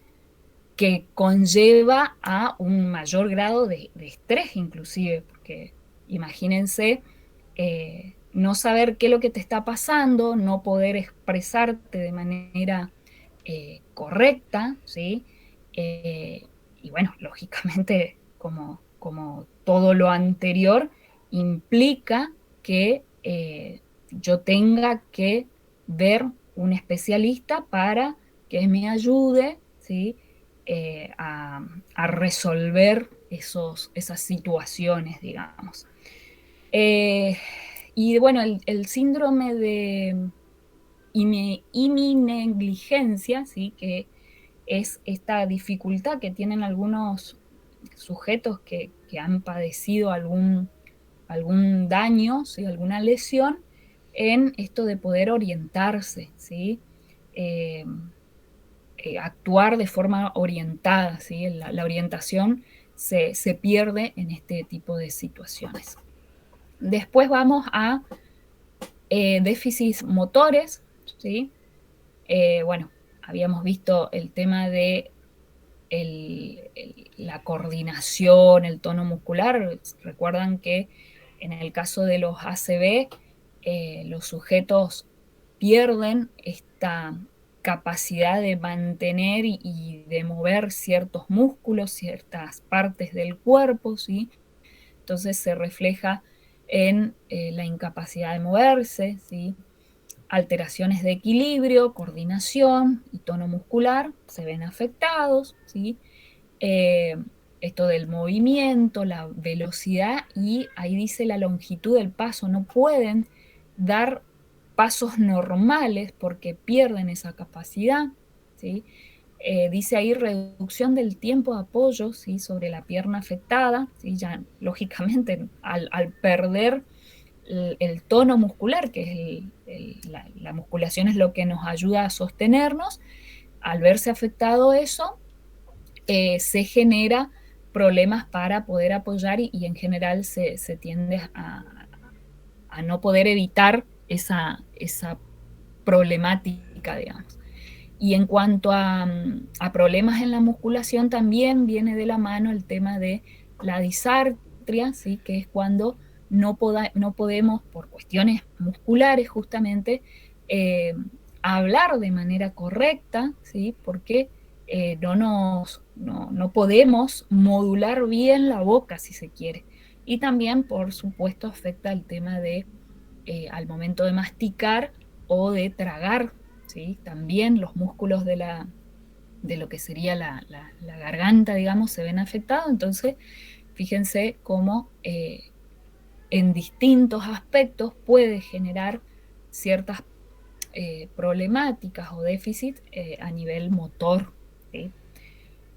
conlleva a un mayor grado de estrés inclusive, porque imagínense no saber qué es lo que te está pasando, no poder expresarte de manera correcta, ¿sí? Y bueno, lógicamente, como todo lo anterior, implica que yo tenga que ver un especialista para que me ayude, ¿sí? A resolver esas situaciones, digamos. Y bueno, el síndrome de iminegligencia, ¿sí? que es esta dificultad que tienen algunos sujetos que han padecido algún daño, ¿sí? alguna lesión, en esto de poder orientarse, ¿sí? Actuar de forma orientada, ¿sí? La orientación se pierde en este tipo de situaciones. Después vamos a déficits motores, ¿sí? Bueno, habíamos visto el tema de la coordinación, el tono muscular. Recuerdan que en el caso de los ACV, los sujetos pierden esta capacidad de mantener y de mover ciertos músculos, ciertas partes del cuerpo, ¿sí? Entonces se refleja en la incapacidad de moverse, ¿sí? Alteraciones de equilibrio, coordinación y tono muscular se ven afectados, ¿sí? esto del movimiento, la velocidad y ahí dice la longitud del paso. No pueden dar pasos normales porque pierden esa capacidad, ¿sí? Dice ahí reducción del tiempo de apoyo, ¿sí? Sobre la pierna afectada, ¿sí? Ya lógicamente al perder el tono muscular, que es la musculación es lo que nos ayuda a sostenernos, al verse afectado eso, se genera problemas para poder apoyar y en general se tiende a no poder evitar esa problemática, digamos. Y en cuanto a problemas en la musculación, también viene de la mano el tema de la disartria, ¿sí? Que es cuando no podemos, por cuestiones musculares justamente, eh, hablar de manera correcta, ¿sí? Porque no podemos modular bien la boca, si se quiere. Y también, por supuesto, afecta el tema de, al momento de masticar o de tragar, ¿sí? También los músculos de lo que sería la garganta, digamos, se ven afectados. Entonces, fíjense cómo en distintos aspectos puede generar ciertas problemáticas o déficit a nivel motor, ¿sí?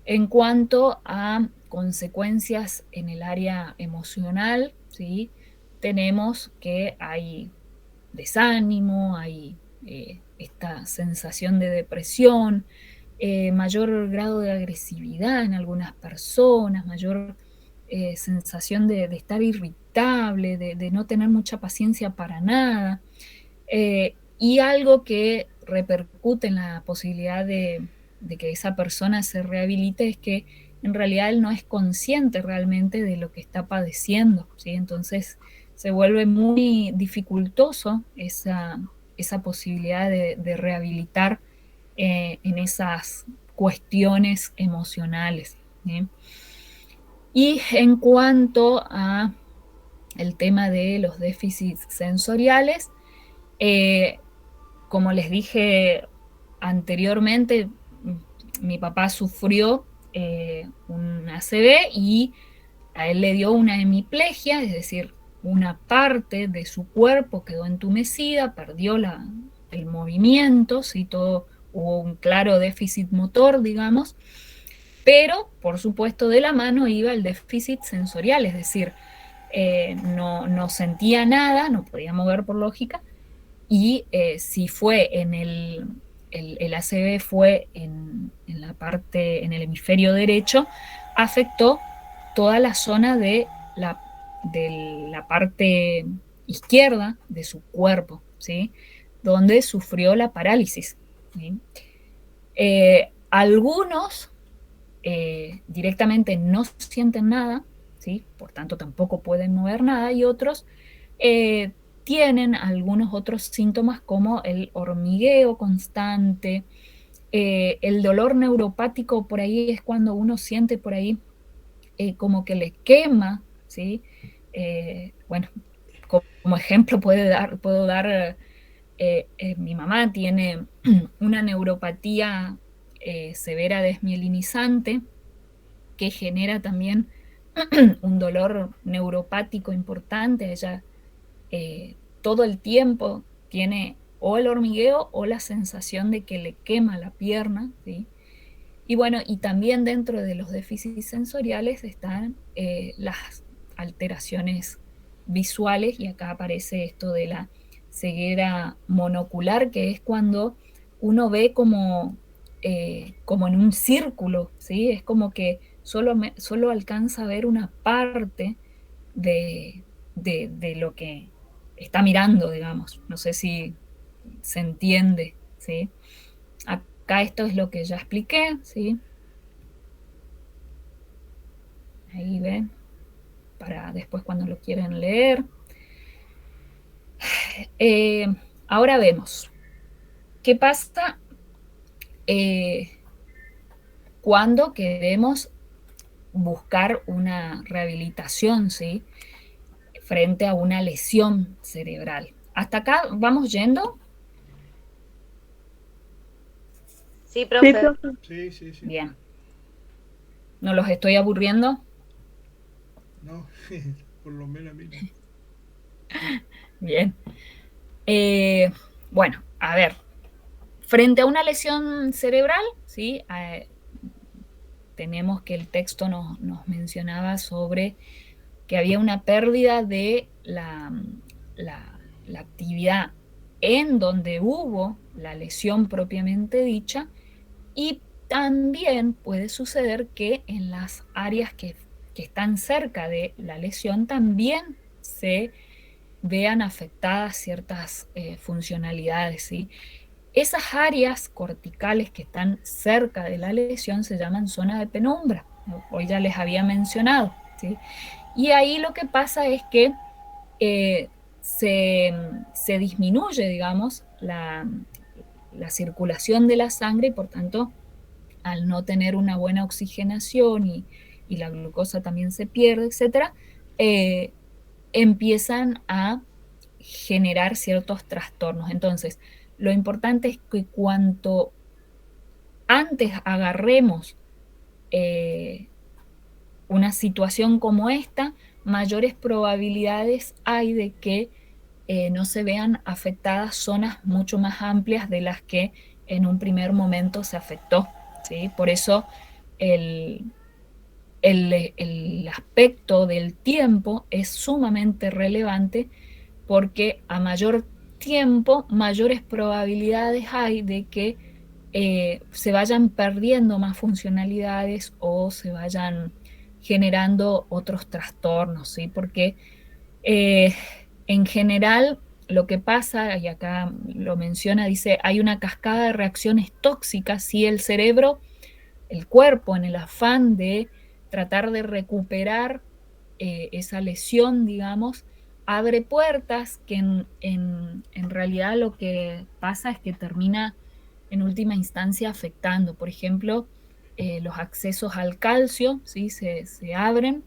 En cuanto a consecuencias en el área emocional, ¿sí? Tenemos que hay desánimo, hay esta sensación de depresión, mayor grado de agresividad en algunas personas, mayor sensación de estar irritable, de no tener mucha paciencia para nada, y algo que repercute en la posibilidad de que esa persona se rehabilite es que en realidad él no es consciente realmente de lo que está padeciendo, ¿sí? Entonces se vuelve muy dificultoso esa posibilidad de rehabilitar en esas cuestiones emocionales, ¿sí? Y en cuanto a el tema de los déficits sensoriales, como les dije anteriormente, mi papá sufrió un ACV y a él le dio una hemiplegia, es decir, una parte de su cuerpo quedó entumecida, perdió el movimiento, ¿sí? Todo, hubo un claro déficit motor, digamos, pero por supuesto de la mano iba el déficit sensorial, es decir, no sentía nada, no podía mover por lógica, y si fue en el ACV fue en la parte, en el hemisferio derecho, afectó toda la zona de la parte izquierda de su cuerpo, ¿sí? Donde sufrió la parálisis, ¿sí? Algunos directamente no sienten nada, ¿sí? Por tanto tampoco pueden mover nada, y otros tienen algunos otros síntomas como el hormigueo constante, el dolor neuropático. Por ahí es cuando uno siente por ahí como que le quema, ¿sí? Bueno, como ejemplo puedo dar mi mamá tiene una neuropatía severa desmielinizante que genera también un dolor neuropático importante. Ella todo el tiempo tiene o el hormigueo o la sensación de que le quema la pierna, ¿sí? Y bueno, y también dentro de los déficits sensoriales están las alteraciones visuales, y acá aparece esto de la ceguera monocular, que es cuando uno ve como en un círculo, ¿sí? Es como que solo alcanza a ver una parte de lo que está mirando, digamos. No sé si se entiende, ¿sí? Acá esto es lo que ya expliqué, ¿sí? Ahí ven, para después cuando lo quieren leer. Ahora vemos, ¿qué pasa cuando queremos buscar una rehabilitación, ¿sí? Frente a una lesión cerebral? ¿Hasta acá vamos yendo? Sí, Sí, profe. profe. Sí, sí, sí. Bien. ¿No los estoy aburriendo? No, por lo menos a mí no. Bien. Eh, bueno, a ver, frente a una lesión cerebral, ¿sí? Tenemos que el texto nos mencionaba sobre que había una pérdida de la actividad en donde hubo la lesión propiamente dicha, y también puede suceder que en las áreas que están cerca de la lesión también se vean afectadas ciertas funcionalidades, ¿sí? Esas áreas corticales que están cerca de la lesión se llaman zona de penumbra, ¿no? Hoy ya les había mencionado, ¿sí? Y ahí lo que pasa es que eh, se disminuye, digamos, la circulación de la sangre, y por tanto, al no tener una buena oxigenación y la glucosa también se pierde, etcétera, empiezan a generar ciertos trastornos. Entonces, lo importante es que cuanto antes agarremos eh, una situación como esta, mayores probabilidades hay de que no se vean afectadas zonas mucho más amplias de las que en un primer momento se afectó, ¿sí? Por eso el, el aspecto del tiempo es sumamente relevante, porque a mayor tiempo, mayores probabilidades hay de que se vayan perdiendo más funcionalidades o se vayan generando otros trastornos, ¿sí? Porque eh, en general lo que pasa, y acá lo menciona, dice, hay una cascada de reacciones tóxicas si el cerebro, el cuerpo, en el afán de tratar de recuperar esa lesión, digamos, abre puertas que en realidad lo que pasa es que termina en última instancia afectando. Por ejemplo, los accesos al calcio, ¿sí? Se abren,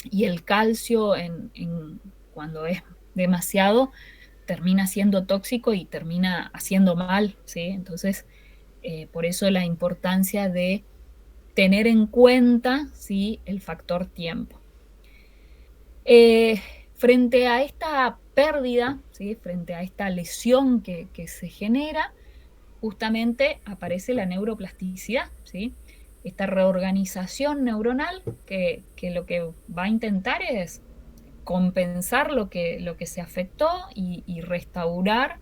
y el calcio cuando es demasiado termina siendo tóxico y termina haciendo mal, ¿sí? Entonces, por eso la importancia de tener en cuenta, ¿sí?, el factor tiempo. Eh, Frente a esta pérdida, ¿sí?, frente a esta lesión que se genera, justamente aparece la neuroplasticidad, ¿sí? Esta reorganización neuronal que lo que va a intentar es compensar lo que se afectó y restaurar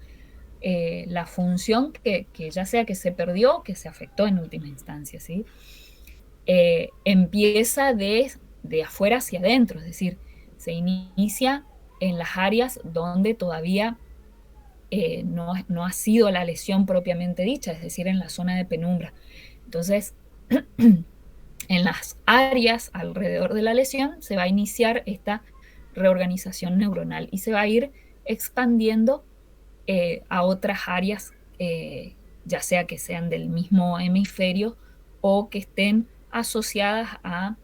la función que ya sea que se perdió o que se afectó en última instancia, ¿sí? Empieza de afuera hacia adentro, es decir, se inicia en las áreas donde todavía no ha sido la lesión propiamente dicha, es decir, en la zona de penumbra. Entonces, en las áreas alrededor de la lesión se va a iniciar esta reorganización neuronal y se va a ir expandiendo a otras áreas, ya sea que sean del mismo hemisferio o que estén asociadas a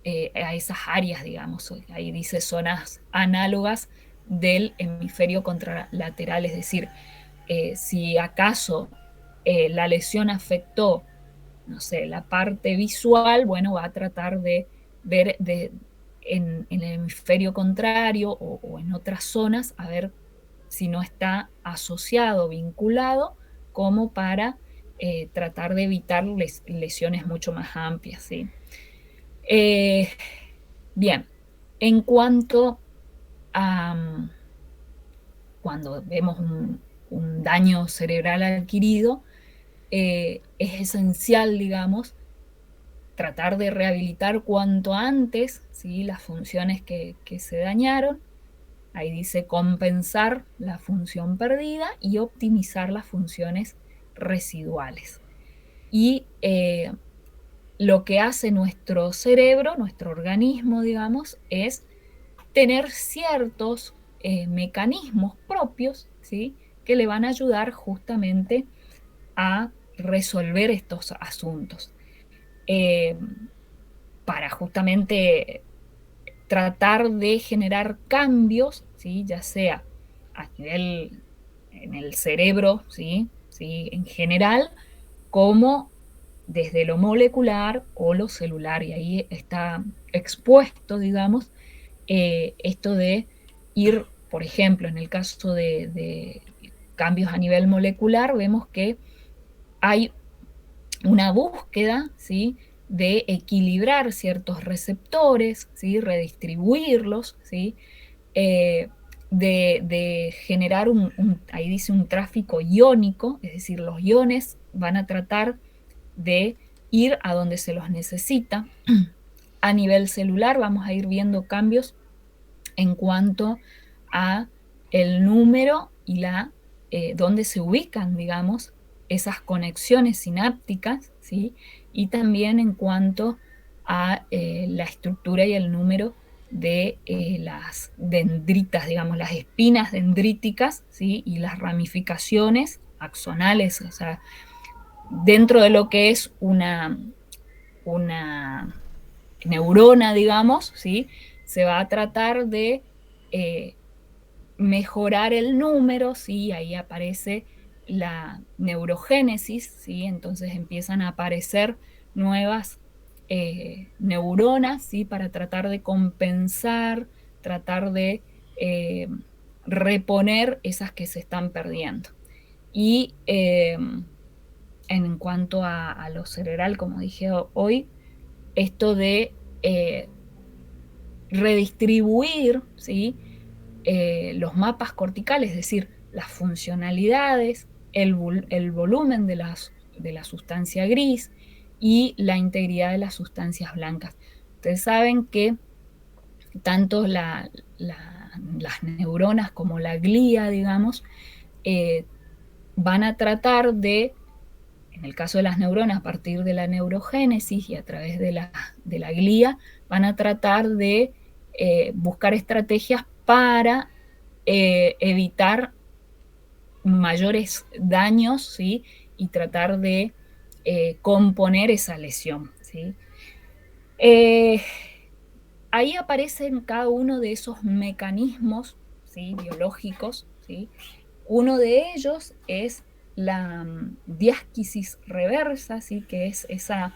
esas áreas, digamos. Ahí dice zonas análogas del hemisferio contralateral, es decir, si acaso la lesión afectó, no sé, la parte visual, bueno, va a tratar de ver en el hemisferio contrario o en otras zonas, a ver si no está asociado, vinculado, como para tratar de evitar lesiones mucho más amplias, ¿sí? Eh, Bien, en cuanto a cuando vemos un daño cerebral adquirido, es esencial, digamos, tratar de rehabilitar cuanto antes, ¿sí?, las funciones que se dañaron. Ahí dice compensar la función perdida y optimizar las funciones residuales. Y lo que hace nuestro cerebro, nuestro organismo, digamos, es tener ciertos mecanismos propios, ¿sí?, que le van a ayudar justamente a resolver estos asuntos. Eh, para justamente tratar de generar cambios, ¿sí?, ya sea a nivel en el cerebro, ¿sí?, ¿sí?, en general, como desde lo molecular o lo celular, y ahí está expuesto, digamos, esto de ir, por ejemplo, en el caso de cambios a nivel molecular, vemos que hay una búsqueda, ¿sí?, de equilibrar ciertos receptores, ¿sí?, redistribuirlos, ¿sí?, de generar ahí dice un tráfico iónico, es decir, los iones van a tratar de ir a donde se los necesita. A nivel celular vamos a ir viendo cambios en cuanto a el número y dónde se ubican, digamos, esas conexiones sinápticas, ¿sí? Y también en cuanto a la estructura y el número de las dendritas, digamos, las espinas dendríticas, ¿sí? Y las ramificaciones axonales, o sea, dentro de lo que es una neurona, digamos, ¿sí?, se va a tratar de mejorar el número, ¿sí? Ahí aparece la neurogénesis, ¿sí? Entonces empiezan a aparecer nuevas neuronas, ¿sí?, para tratar de compensar, tratar de reponer esas que se están perdiendo. Y en cuanto a lo cerebral, como dije hoy, esto de redistribuir, ¿sí?, los mapas corticales, es decir, las funcionalidades, el volumen de la sustancia gris y la integridad de las sustancias blancas. Ustedes saben que tanto las neuronas como la glía, digamos, van a tratar de, en el caso de las neuronas, a partir de la neurogénesis y a través de la glía, van a tratar de buscar estrategias para evitar mayores daños, ¿sí?, y tratar de componer esa lesión, ¿sí? Ahí aparecen cada uno de esos mecanismos, ¿sí?, biológicos, ¿sí? Uno de ellos es la diásquisis reversa, ¿sí?, que es esa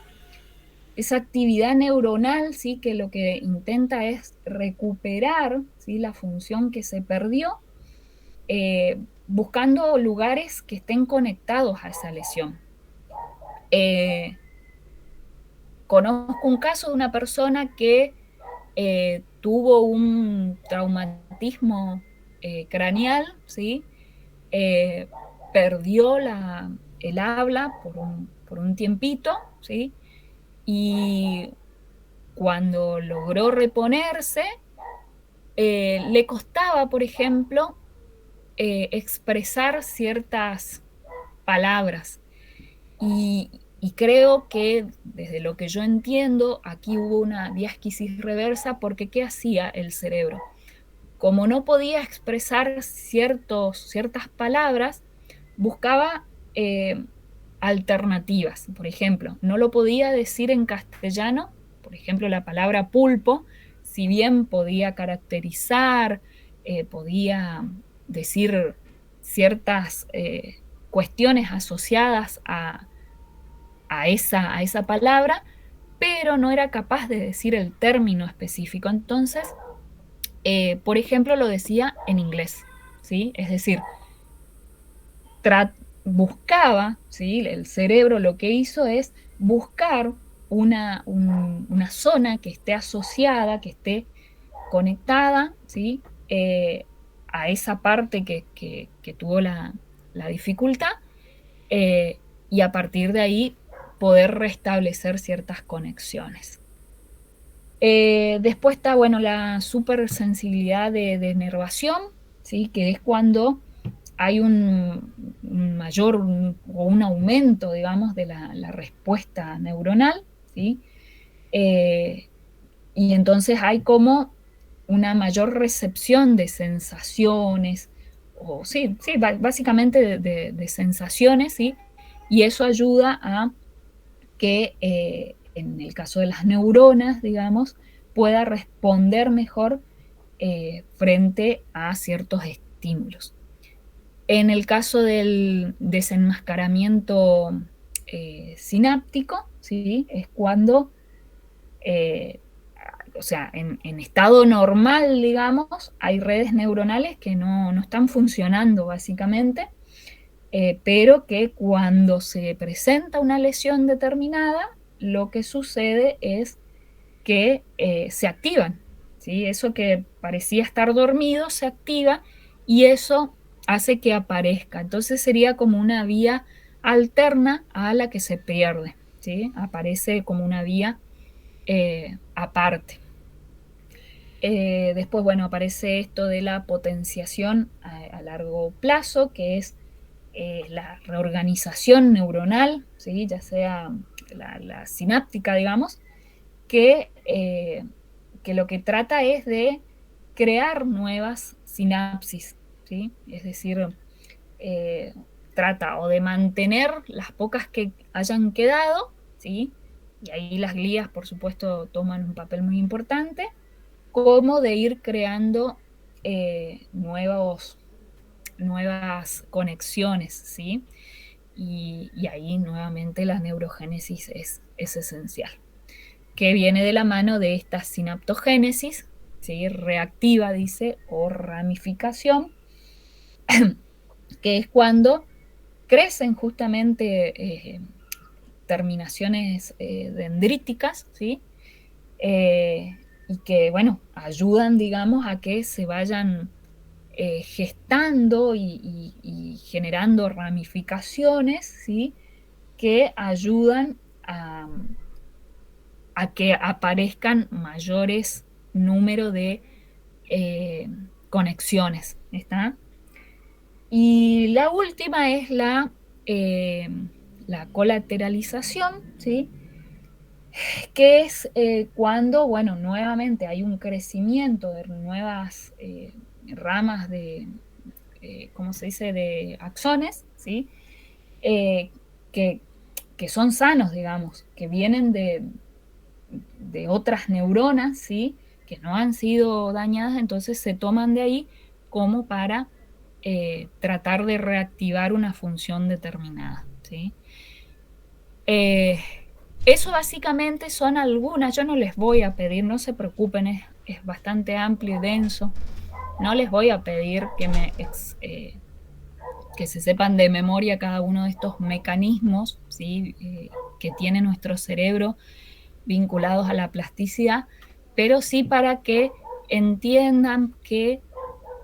actividad neuronal, ¿sí?, que lo que intenta es recuperar, ¿sí?, la función que se perdió, buscando lugares que estén conectados a esa lesión. Conozco un caso de una persona que tuvo un traumatismo craneal, ¿sí? Perdió el habla por un tiempito, ¿sí? Y cuando logró reponerse, le costaba, por ejemplo, expresar ciertas palabras. Y creo que, desde lo que yo entiendo, aquí hubo una diásquisis reversa, porque ¿qué hacía el cerebro? Como no podía expresar ciertas palabras, buscaba alternativas. Por ejemplo, no lo podía decir en castellano, por ejemplo, la palabra pulpo, si bien podía caracterizar, podía decir ciertas cuestiones asociadas a esa palabra, pero no era capaz de decir el término específico. Entonces, por ejemplo, lo decía en inglés, ¿sí? Es decir, buscaba, ¿sí?, el cerebro lo que hizo es buscar una zona que esté asociada, que esté conectada, ¿sí?, a esa parte que tuvo la dificultad, y a partir de ahí poder restablecer ciertas conexiones. Después está, bueno, la supersensibilidad de denervación, ¿sí?, que es cuando hay un mayor o un aumento, digamos, de la respuesta neuronal, ¿sí? Y entonces hay como una mayor recepción de sensaciones, o sí, básicamente de sensaciones, ¿sí? Y eso ayuda a que en el caso de las neuronas, digamos, pueda responder mejor frente a ciertos estímulos. En el caso del desenmascaramiento sináptico, ¿sí? Es cuando, o sea, en estado normal, digamos, hay redes neuronales que no están funcionando básicamente, pero que cuando se presenta una lesión determinada, lo que sucede es que se activan, ¿sí? Eso que parecía estar dormido se activa y eso hace que aparezca. Entonces sería como una vía alterna a la que se pierde, ¿sí? Aparece como una vía aparte. Después, bueno, aparece esto de la potenciación a largo plazo, que es la reorganización neuronal, ¿sí? Ya sea la sináptica, digamos, que lo que trata es de crear nuevas sinapsis, ¿sí? Es decir, trata o de mantener las pocas que hayan quedado, ¿sí? Y ahí las glías, por supuesto, toman un papel muy importante, como de ir creando nuevas conexiones, ¿sí? Y ahí nuevamente la neurogénesis es esencial, que viene de la mano de esta sinaptogénesis, ¿sí? Reactiva, dice, o ramificación, que es cuando crecen justamente terminaciones dendríticas, ¿sí? Y que, bueno, ayudan, digamos, a que se vayan gestando y generando ramificaciones, ¿sí? Que ayudan a que aparezcan mayores número de conexiones, ¿está? Y la última es la colateralización, ¿sí? Que es cuando, bueno, nuevamente hay un crecimiento de nuevas ramas de, ¿cómo se dice?, de axones, ¿sí? Que, que son sanos, digamos, que vienen de otras neuronas, ¿sí? Que no han sido dañadas, entonces se toman de ahí como para tratar de reactivar una función determinada, ¿sí? Eso básicamente son algunas, yo no les voy a pedir, no se preocupen, es bastante amplio y denso, no les voy a pedir que se sepan de memoria cada uno de estos mecanismos, ¿sí? Que tiene nuestro cerebro vinculados a la plasticidad, pero sí para que entiendan que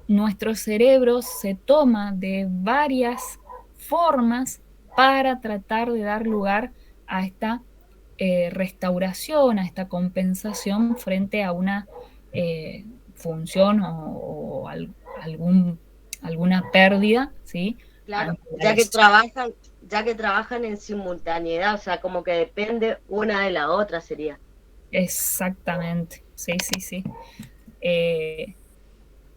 nuestro cerebro se toma de varias formas para tratar de dar lugar a esta restauración, a esta compensación frente a una función o alguna pérdida, ¿sí? Claro, ya que trabajan en simultaneidad, o sea, como que depende una de la otra sería. Exactamente, sí, sí, sí.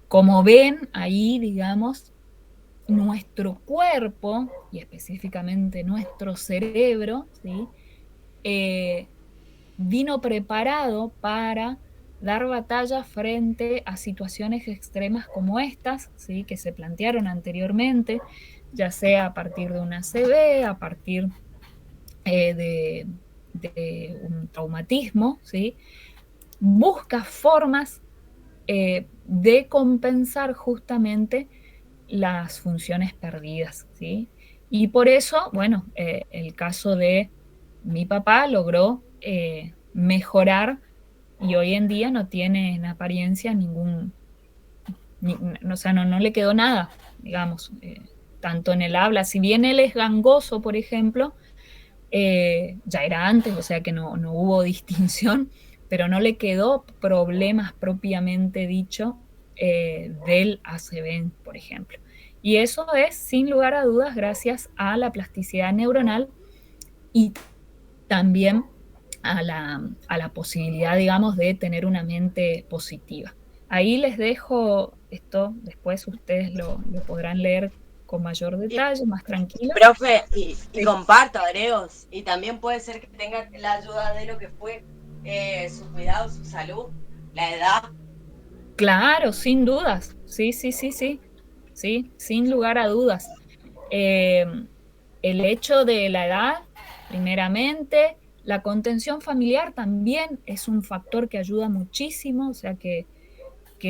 Como ven ahí, digamos, nuestro cuerpo y específicamente nuestro cerebro, ¿sí? Vino preparado para dar batalla frente a situaciones extremas como estas, ¿sí? Que se plantearon anteriormente, ya sea a partir de una ACV, a partir de un traumatismo, ¿sí? Busca formas de compensar justamente las funciones perdidas, ¿sí? Y por eso, bueno, el caso de mi papá logró mejorar y hoy en día no tiene en apariencia o sea, no le quedó nada, digamos, tanto en el habla. Si bien él es gangoso, por ejemplo, ya era antes, o sea que no hubo distinción, pero no le quedó problemas propiamente dicho del ACV, por ejemplo. Y eso es, sin lugar a dudas, gracias a la plasticidad neuronal y también a la posibilidad, digamos, de tener una mente positiva. Ahí les dejo esto, después ustedes lo podrán leer con mayor detalle, más tranquilo. Profe, y comparto, agregos, y también puede ser que tenga la ayuda de lo que fue su cuidado, su salud, la edad. Claro, sin dudas, sí, sin lugar a dudas. El hecho de la edad primeramente. La contención familiar también es un factor que ayuda muchísimo, o sea que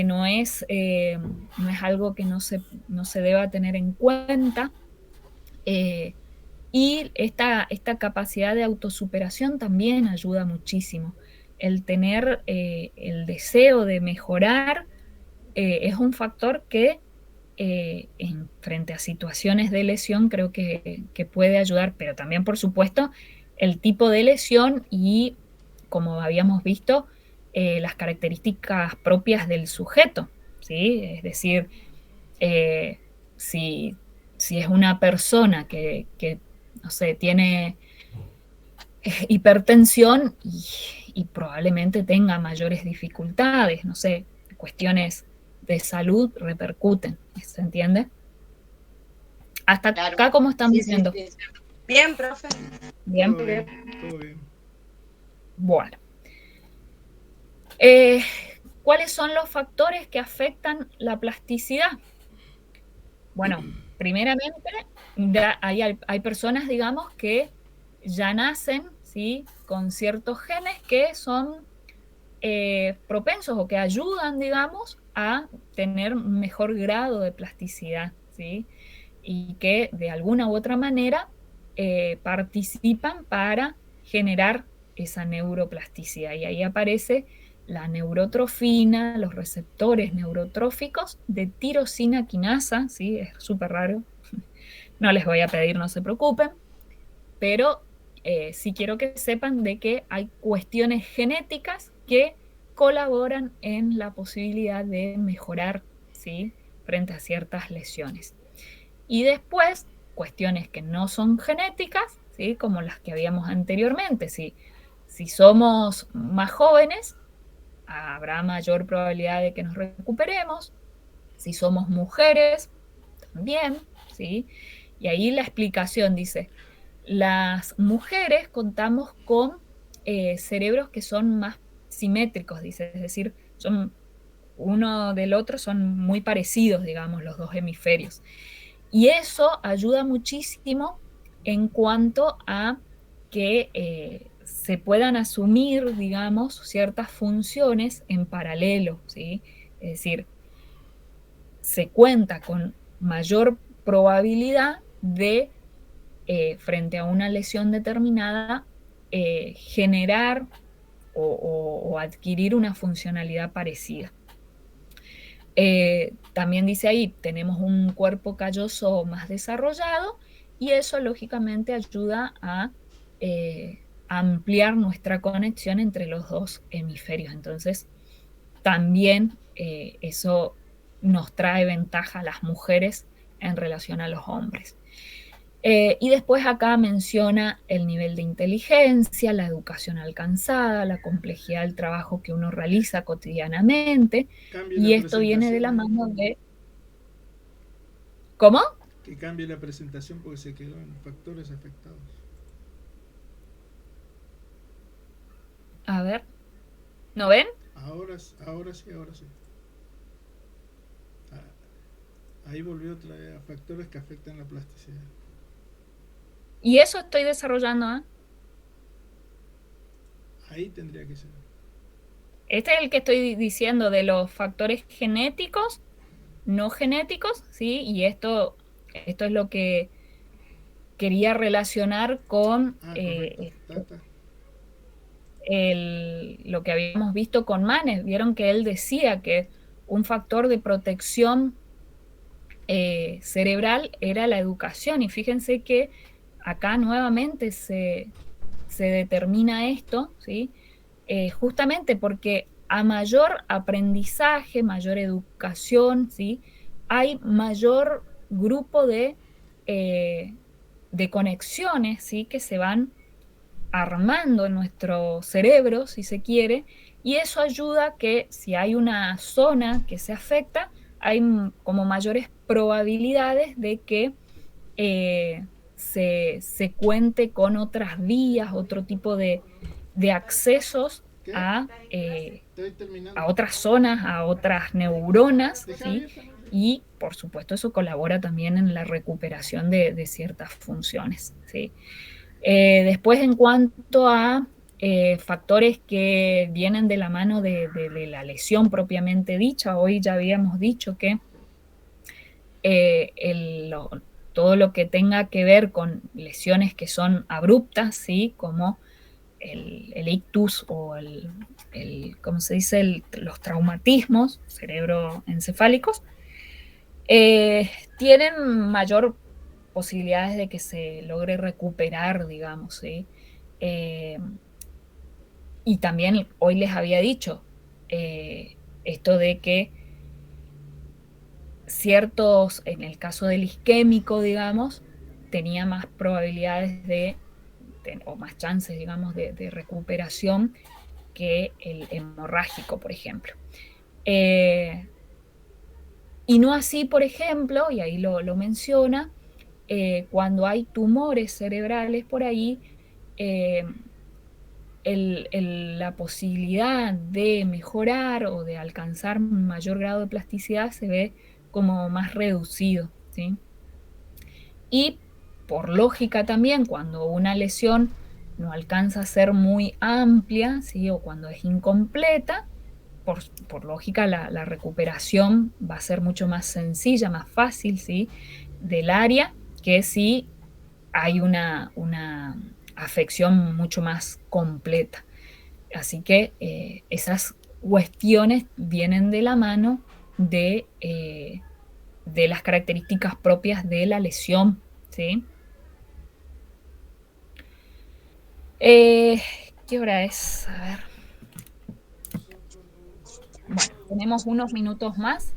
no es algo que no se deba tener en cuenta. Y esta capacidad de autosuperación también ayuda muchísimo. El tener el deseo de mejorar es un factor que frente a situaciones de lesión creo que puede ayudar, pero también, por supuesto, el tipo de lesión y, como habíamos visto, las características propias del sujeto, ¿sí? Es decir, si es una persona que no sé, tiene hipertensión y probablemente tenga mayores dificultades, no sé, cuestiones de salud repercuten, ¿se entiende? Hasta Claro. acá, ¿cómo están Sí, viendo? sí. Bien, profe. Bien. Todo bien, todo bien. Bueno. ¿Cuáles son los factores que afectan la plasticidad? Bueno, primeramente, hay personas, digamos, que ya nacen, ¿sí?, con ciertos genes que son propensos o que ayudan, digamos, a tener un mejor grado de plasticidad, ¿sí? Y que de alguna u otra manera participan para generar esa neuroplasticidad. Y ahí aparece la neurotrofina, los receptores neurotróficos de tirosina quinasa, ¿sí? Es súper raro. No les voy a pedir, no se preocupen, pero sí quiero que sepan de que hay cuestiones genéticas que colaboran en la posibilidad de mejorar, ¿sí?, frente a ciertas lesiones. Y después, cuestiones que no son genéticas, ¿sí?, como las que habíamos anteriormente. Si somos más jóvenes, habrá mayor probabilidad de que nos recuperemos. Si somos mujeres, también, ¿sí? Y ahí la explicación dice: las mujeres contamos con cerebros que son más simétricos, dice, es decir, son uno del otro, son muy parecidos, digamos, los dos hemisferios. Y eso ayuda muchísimo en cuanto a que se puedan asumir, digamos, ciertas funciones en paralelo, ¿sí? Es decir, se cuenta con mayor probabilidad de, frente a una lesión determinada, generar o adquirir una funcionalidad parecida. También dice ahí, tenemos un cuerpo calloso más desarrollado y eso lógicamente ayuda a ampliar nuestra conexión entre los dos hemisferios. Entonces, también eso nos trae ventaja a las mujeres en relación a los hombres. Y después acá menciona el nivel de inteligencia, la educación alcanzada, la complejidad del trabajo que uno realiza cotidianamente. Y esto viene de la mano de... ¿Cómo? Que cambie la presentación porque se quedó en factores afectados. A ver. ¿No ven? Ahora sí. Ahí volvió otra vez a factores que afectan la plasticidad. Y eso estoy desarrollando, ¿eh? Ahí tendría que ser. Este es el que estoy diciendo de los factores genéticos, no genéticos, ¿sí? Y esto es lo que quería relacionar con lo que habíamos visto con Manes. Vieron que él decía que un factor de protección cerebral era la educación. Y fíjense que acá nuevamente se determina esto, ¿sí? Justamente porque a mayor aprendizaje, mayor educación, ¿sí?, hay mayor grupo de conexiones, ¿sí?, que se van armando en nuestro cerebro, si se quiere, y eso ayuda a que si hay una zona que se afecta, hay como mayores probabilidades de que se cuente con otras vías, otro tipo de accesos a otras zonas, a otras neuronas, ¿sí? Y por supuesto eso colabora también en la recuperación de ciertas funciones, ¿sí? Después, en cuanto a factores que vienen de la mano de la lesión propiamente dicha, hoy ya habíamos dicho que todo lo que tenga que ver con lesiones que son abruptas, ¿sí? Como el ictus o ¿cómo se dice? Los traumatismos cerebroencefálicos, tienen mayor posibilidades de que se logre recuperar, digamos, ¿sí? Y también hoy les había dicho esto de que en el caso del isquémico, digamos, tenía más probabilidades o más chances, digamos, de recuperación que el hemorrágico, por ejemplo. Y no así, por ejemplo, y ahí lo menciona, cuando hay tumores cerebrales por ahí, la posibilidad de mejorar o de alcanzar un mayor grado de plasticidad se ve como más reducido, ¿sí? Y por lógica también, cuando una lesión no alcanza a ser muy amplia, ¿sí? O cuando es incompleta, por lógica la recuperación va a ser mucho más sencilla, más fácil, ¿sí? Del área, que si hay una afección mucho más completa. Así que esas cuestiones vienen de la mano de las características propias de la lesión, ¿sí? ¿Qué hora es? A ver. Bueno, tenemos unos minutos más.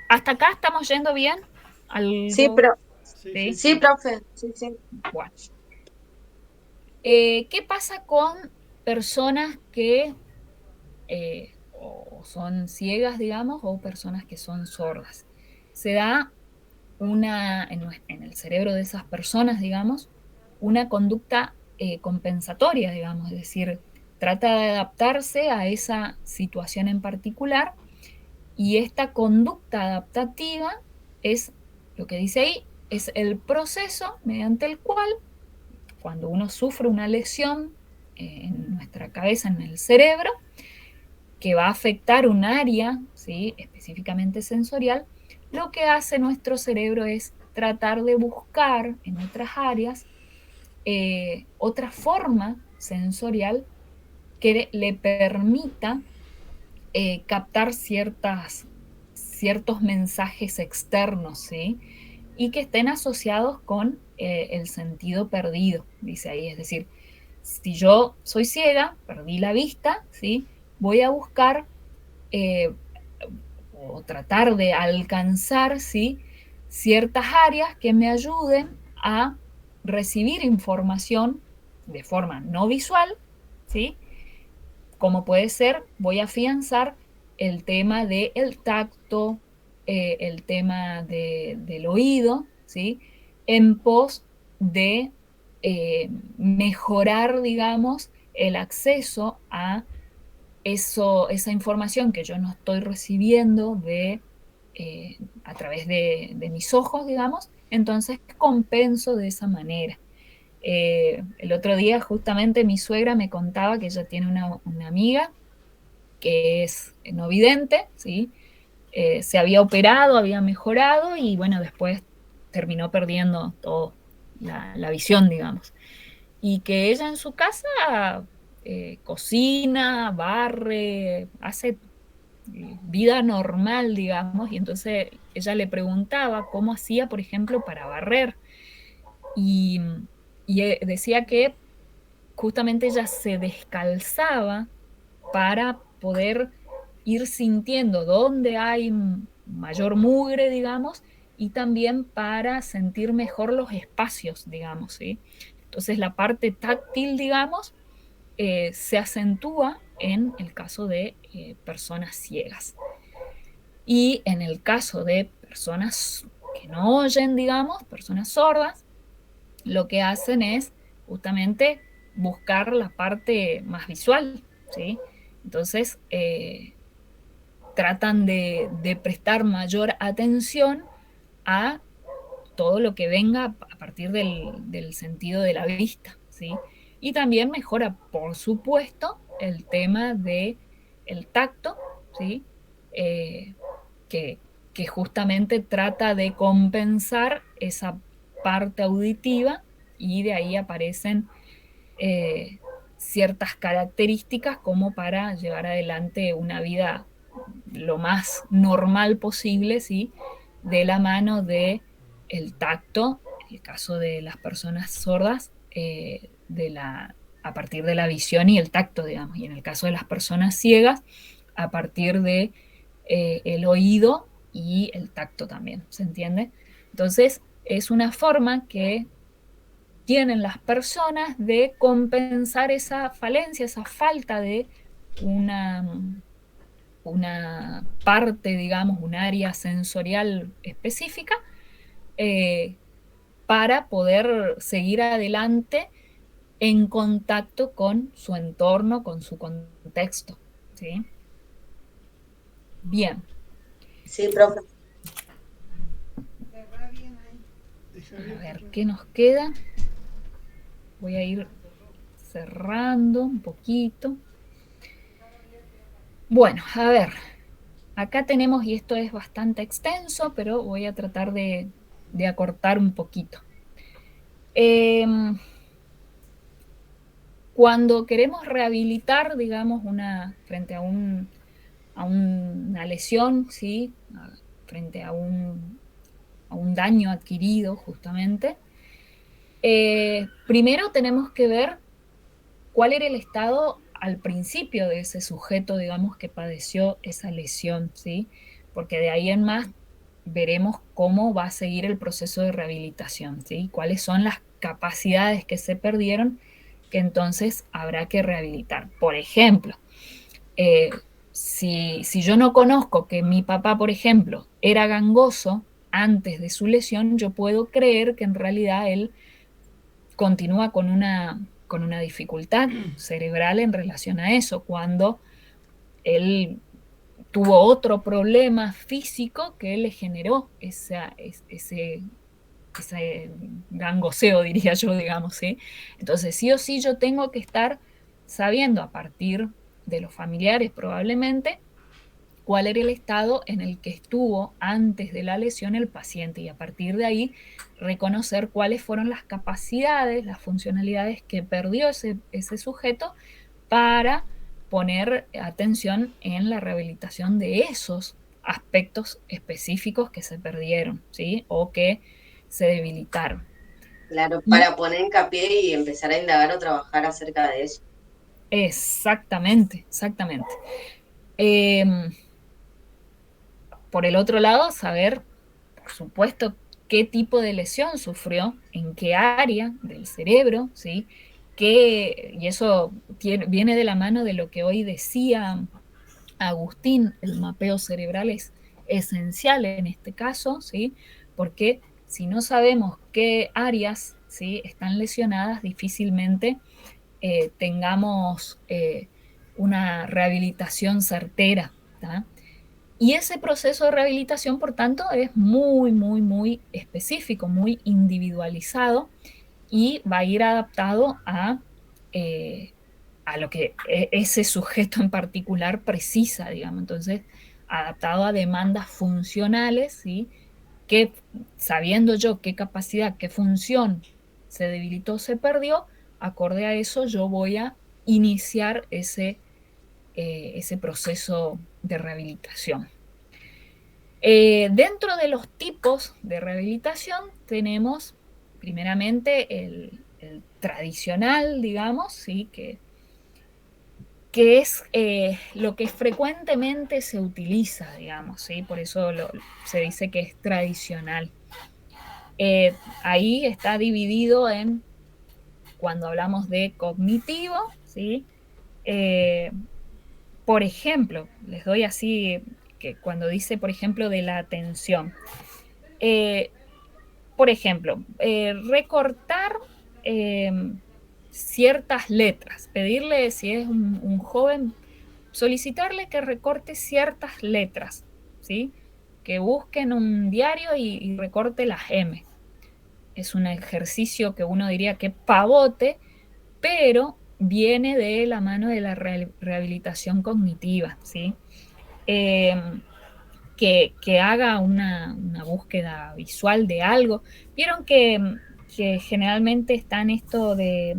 ¿Hasta acá estamos yendo bien? Sí, pero ¿Sí? sí, profe. Sí, sí. Bueno. ¿Qué pasa con personas que o son ciegas, digamos, o personas que son sordas? Se da en el cerebro de esas personas, digamos, una conducta compensatoria, digamos, es decir, trata de adaptarse a esa situación en particular, y esta conducta adaptativa es, lo que dice ahí, es el proceso mediante el cual, cuando uno sufre una lesión en nuestra cabeza, en el cerebro, que va a afectar un área, ¿sí? Específicamente sensorial, lo que hace nuestro cerebro es tratar de buscar en otras áreas otra forma sensorial que le permita captar ciertos mensajes externos, ¿sí? Y que estén asociados con el sentido perdido, dice ahí. Es decir, si yo soy ciega, perdí la vista, ¿sí? Voy a buscar o tratar de alcanzar, ¿sí? Ciertas áreas que me ayuden a recibir información de forma no visual, ¿sí? Como puede ser, voy a afianzar el tema del tacto, el tema del oído, ¿sí? En pos de mejorar, digamos, el acceso a esa información que yo no estoy recibiendo a través de mis ojos, digamos, entonces compenso de esa manera. El otro día justamente mi suegra me contaba que ella tiene una amiga que es no vidente, ¿sí? Se había operado, había mejorado y bueno, después terminó perdiendo toda la visión, digamos. Y que ella en su casa cocina, barre, hace vida normal, digamos, y entonces ella le preguntaba cómo hacía, por ejemplo, para barrer. Y, y decía que justamente ella se descalzaba para poder ir sintiendo dónde hay mayor mugre, digamos, y también para sentir mejor los espacios, digamos, ¿sí? Entonces la parte táctil, digamos, se acentúa en el caso de personas ciegas. Y en el caso de personas que no oyen, digamos, personas sordas, lo que hacen es justamente buscar la parte más visual, ¿sí? Entonces, tratan de prestar mayor atención a todo lo que venga a partir del sentido de la vista, ¿sí? Y también mejora, por supuesto, el tema del tacto, ¿sí? Que, que justamente trata de compensar esa parte auditiva, y de ahí aparecen ciertas características como para llevar adelante una vida lo más normal posible, ¿sí? De la mano de el tacto, en el caso de las personas sordas, a partir de la visión y el tacto, digamos, y en el caso de las personas ciegas, a partir de el oído y el tacto también, ¿se entiende? Entonces, es una forma que tienen las personas de compensar esa falencia, esa falta de una parte, digamos, un área sensorial específica, para poder seguir adelante en contacto con su entorno, con su contexto, ¿sí? Bien. Sí, profe. A ver, ¿qué nos queda? Voy a ir cerrando un poquito. Bueno, a ver, acá tenemos, y esto es bastante extenso, pero voy a tratar de acortar un poquito. Cuando queremos rehabilitar, digamos, frente a una lesión, ¿sí? Frente a un daño adquirido, justamente, primero tenemos que ver cuál era el estado al principio de ese sujeto, digamos, que padeció esa lesión, ¿sí? Porque de ahí en más veremos cómo va a seguir el proceso de rehabilitación, ¿sí? Cuáles son las capacidades que se perdieron, que entonces habrá que rehabilitar. Por ejemplo, si yo no conozco que mi papá, por ejemplo, era gangoso antes de su lesión, yo puedo creer que en realidad él continúa con una dificultad cerebral en relación a eso, cuando él tuvo otro problema físico que le generó ese gangoseo, diría yo, digamos, ¿sí? Entonces, sí o sí yo tengo que estar sabiendo, a partir de los familiares probablemente, cuál era el estado en el que estuvo antes de la lesión el paciente, y a partir de ahí reconocer cuáles fueron las capacidades, las funcionalidades que perdió ese sujeto, para poner atención en la rehabilitación de esos aspectos específicos que se perdieron, ¿sí? O que se debilitaron. Claro, para poner hincapié y empezar a indagar o trabajar acerca de eso. Exactamente, exactamente. Por el otro lado, saber, por supuesto, qué tipo de lesión sufrió, en qué área del cerebro, ¿sí? Y eso viene de la mano de lo que hoy decía Agustín: el mapeo cerebral es esencial en este caso, ¿sí? Porque si no sabemos qué áreas, ¿sí?, están lesionadas, difícilmente tengamos una rehabilitación certera, ¿tá? Y ese proceso de rehabilitación, por tanto, es muy, muy, muy específico, muy individualizado, y va a ir adaptado a lo que ese sujeto en particular precisa, digamos. Entonces, adaptado a demandas funcionales, ¿sí? Que, sabiendo yo qué capacidad, qué función se debilitó, se perdió, acorde a eso yo voy a iniciar ese proceso de rehabilitación. Dentro de los tipos de rehabilitación tenemos primeramente el tradicional, digamos, ¿sí? que es lo que frecuentemente se utiliza, digamos, ¿sí? Por eso se dice que es tradicional. Ahí está dividido en, cuando hablamos de cognitivo, ¿sí? Por ejemplo, les doy así, que cuando dice, por ejemplo, de la atención. Por ejemplo, recortar ciertas letras, pedirle, si es un joven, solicitarle que recorte ciertas letras, ¿sí? Que busque en un diario y recorte las M, es un ejercicio que uno diría que pavote, pero viene de la mano de la rehabilitación cognitiva, ¿sí? Eh, que haga una búsqueda visual de algo. Vieron que generalmente está en esto de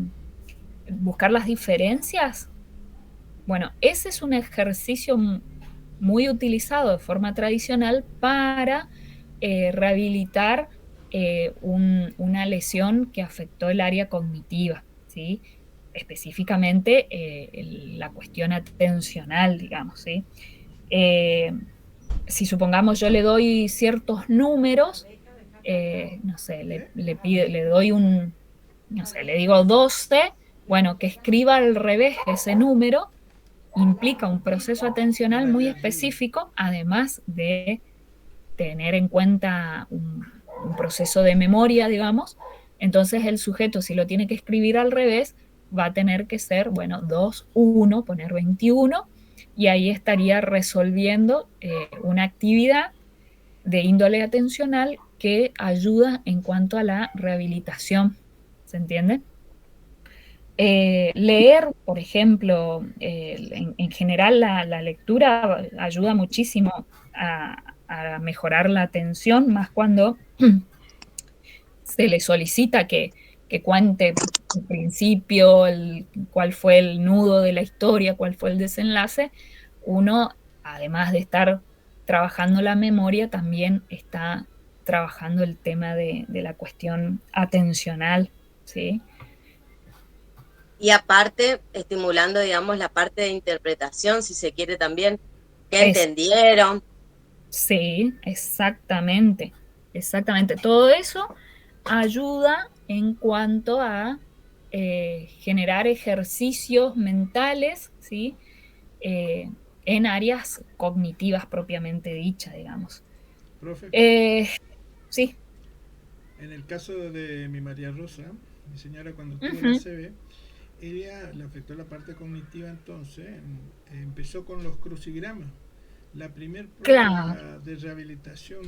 buscar las diferencias. Bueno, ese es un ejercicio muy utilizado de forma tradicional para rehabilitar una lesión que afectó el área cognitiva, ¿sí? Específicamente la cuestión atencional, digamos, ¿sí? Eh, si supongamos yo le doy ciertos números, no sé, le doy no sé, le digo 12, bueno, que escriba al revés ese número implica un proceso atencional muy específico, además de tener en cuenta un proceso de memoria, digamos. Entonces el sujeto, si lo tiene que escribir al revés, va a tener que ser, bueno, 2, 1, poner 21, y ahí estaría resolviendo una actividad de índole atencional que ayuda en cuanto a la rehabilitación. ¿Se entiende? Leer, por ejemplo, en general la lectura ayuda muchísimo a mejorar la atención, más cuando se le solicita que cuente el principio, cuál fue el nudo de la historia, cuál fue el desenlace. Uno, además de estar trabajando la memoria, también está trabajando el tema de la cuestión atencional, ¿sí? Y aparte, estimulando, digamos, la parte de interpretación, si se quiere también, que Es, entendieron. sí, exactamente, exactamente. Todo eso ayuda en cuanto a generar ejercicios mentales, ¿sí? Eh, en áreas cognitivas propiamente dichas, digamos. Profe, Eh, sí. en el caso de mi María Rosa, mi señora cuando tuvo la Ujú. CB, ella le afectó la parte cognitiva, entonces empezó con los crucigramas. La primer Claro, prueba de rehabilitación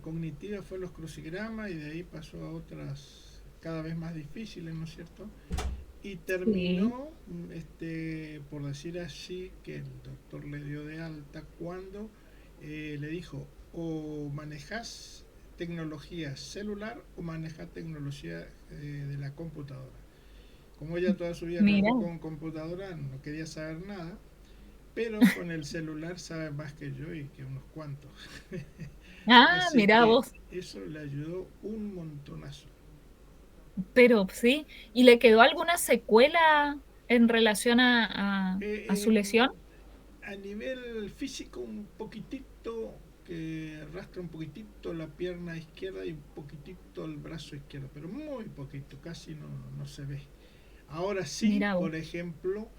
cognitiva fue los crucigramas y de ahí pasó a otras cada vez más difíciles, ¿no es cierto? Y sí. terminó, por decir así, que el doctor le dio de alta cuando le dijo o manejas tecnología celular o manejas tecnología de la computadora. Como ella toda su vida Mira. trabajó con computadora, no quería saber nada, pero con el celular sabe más que yo y que unos cuantos. Ah, Así mira que vos. eso le ayudó un montonazo. Pero sí. ¿Y le quedó alguna secuela en relación a su lesión? Eh, a nivel físico un poquitito, que arrastra un poquitito la pierna izquierda y un poquitito el brazo izquierdo, pero muy poquito, casi no se ve. Ahora sí, Mira vos. por ejemplo,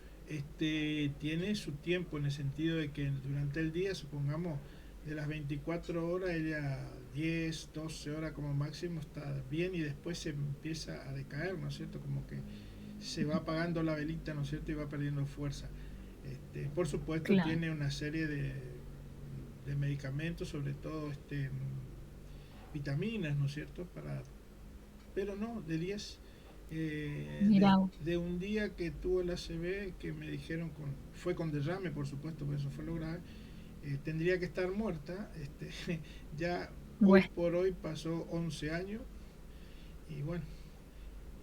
tiene su tiempo en el sentido de que durante el día, supongamos, de las 24 horas, ella 10, 12 horas como máximo está bien y después se empieza a decaer, ¿no es cierto? Como que se va apagando la velita, ¿no es cierto? Y va perdiendo fuerza. Por supuesto, Claro. tiene una serie de medicamentos, sobre todo vitaminas, ¿no es cierto? Pero no, de 10 Mira vos. de un día que tuvo el ACV, que me dijeron, fue con derrame, por supuesto, por eso fue lo grave, tendría que estar muerta. Ya hoy Bueno. por hoy pasó 11 años y bueno,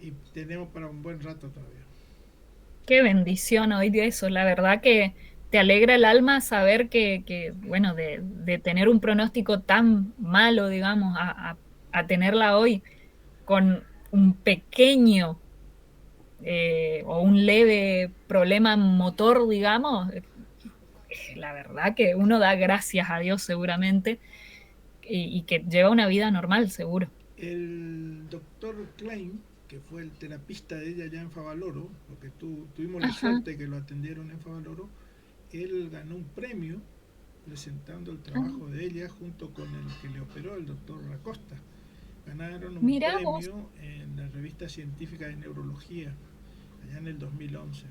y tenemos para un buen rato todavía. Qué bendición hoy de eso. La verdad que te alegra el alma saber bueno, de tener un pronóstico tan malo, digamos, a tenerla hoy con un pequeño o un leve problema motor, digamos. La verdad que uno da gracias a Dios seguramente y que lleva una vida normal, seguro. El doctor Klein, que fue el terapista de ella allá en Favaloro, porque tuvimos la Ajá. suerte que lo atendieron en Favaloro, él ganó un premio presentando el Ah, trabajo de ella junto con el que le operó, el doctor Acosta. Ganaron un mirá vos, premio en la revista científica de neurología, allá en el 2011.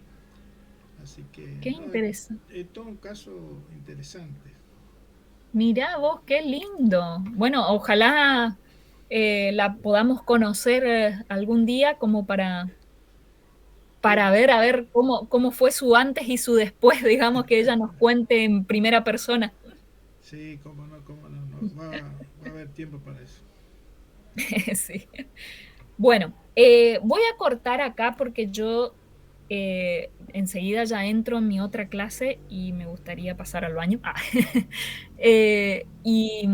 Así que, qué no, interesante. es todo un caso interesante. Mirá vos, qué lindo. Bueno, ojalá la podamos conocer algún día como para ver, a ver cómo fue su antes y su después, digamos, que ella nos cuente en primera persona. Sí, cómo no, va a haber tiempo para eso. Sí. Bueno, voy a cortar acá porque yo enseguida ya entro en mi otra clase y me gustaría pasar al baño. Ah. Eh, y,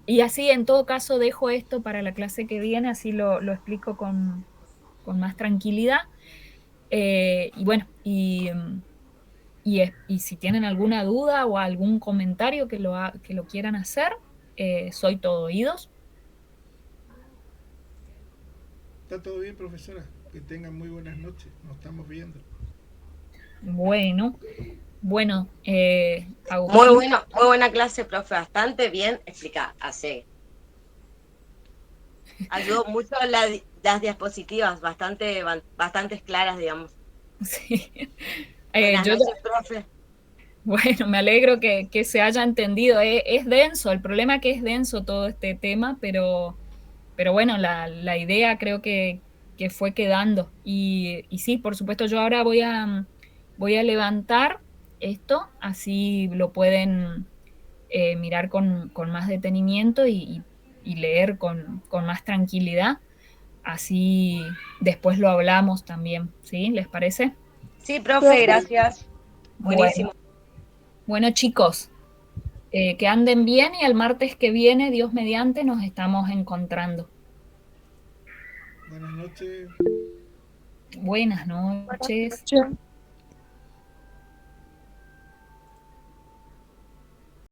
y así, en todo caso, dejo esto para la clase que viene, así lo explico con más tranquilidad. Y bueno, y si tienen alguna duda o algún comentario que lo quieran hacer, soy todo oídos. Está todo bien, profesora. Que tengan muy buenas noches. Nos estamos viendo. Bueno, bueno, Muy Agustín, bueno, muy buena clase, profe, bastante bien explicada. Así. Ayudó mucho las diapositivas, bastantes claras, digamos. sí. Buenas Yo noches, profe. bueno, me alegro que se haya entendido. Es denso, el problema es que es denso todo este tema, pero bueno, la idea creo que fue quedando. Y sí, por supuesto, yo ahora voy a levantar esto, así lo pueden mirar con más detenimiento y leer con más tranquilidad. Así después lo hablamos también, ¿sí? ¿Les parece? Sí, profe, Profe, gracias. Bueno, Buenísimo. bueno chicos, que anden bien y el martes que viene, Dios mediante, nos estamos encontrando. Buenas noches. Buenas buenas noches. noches.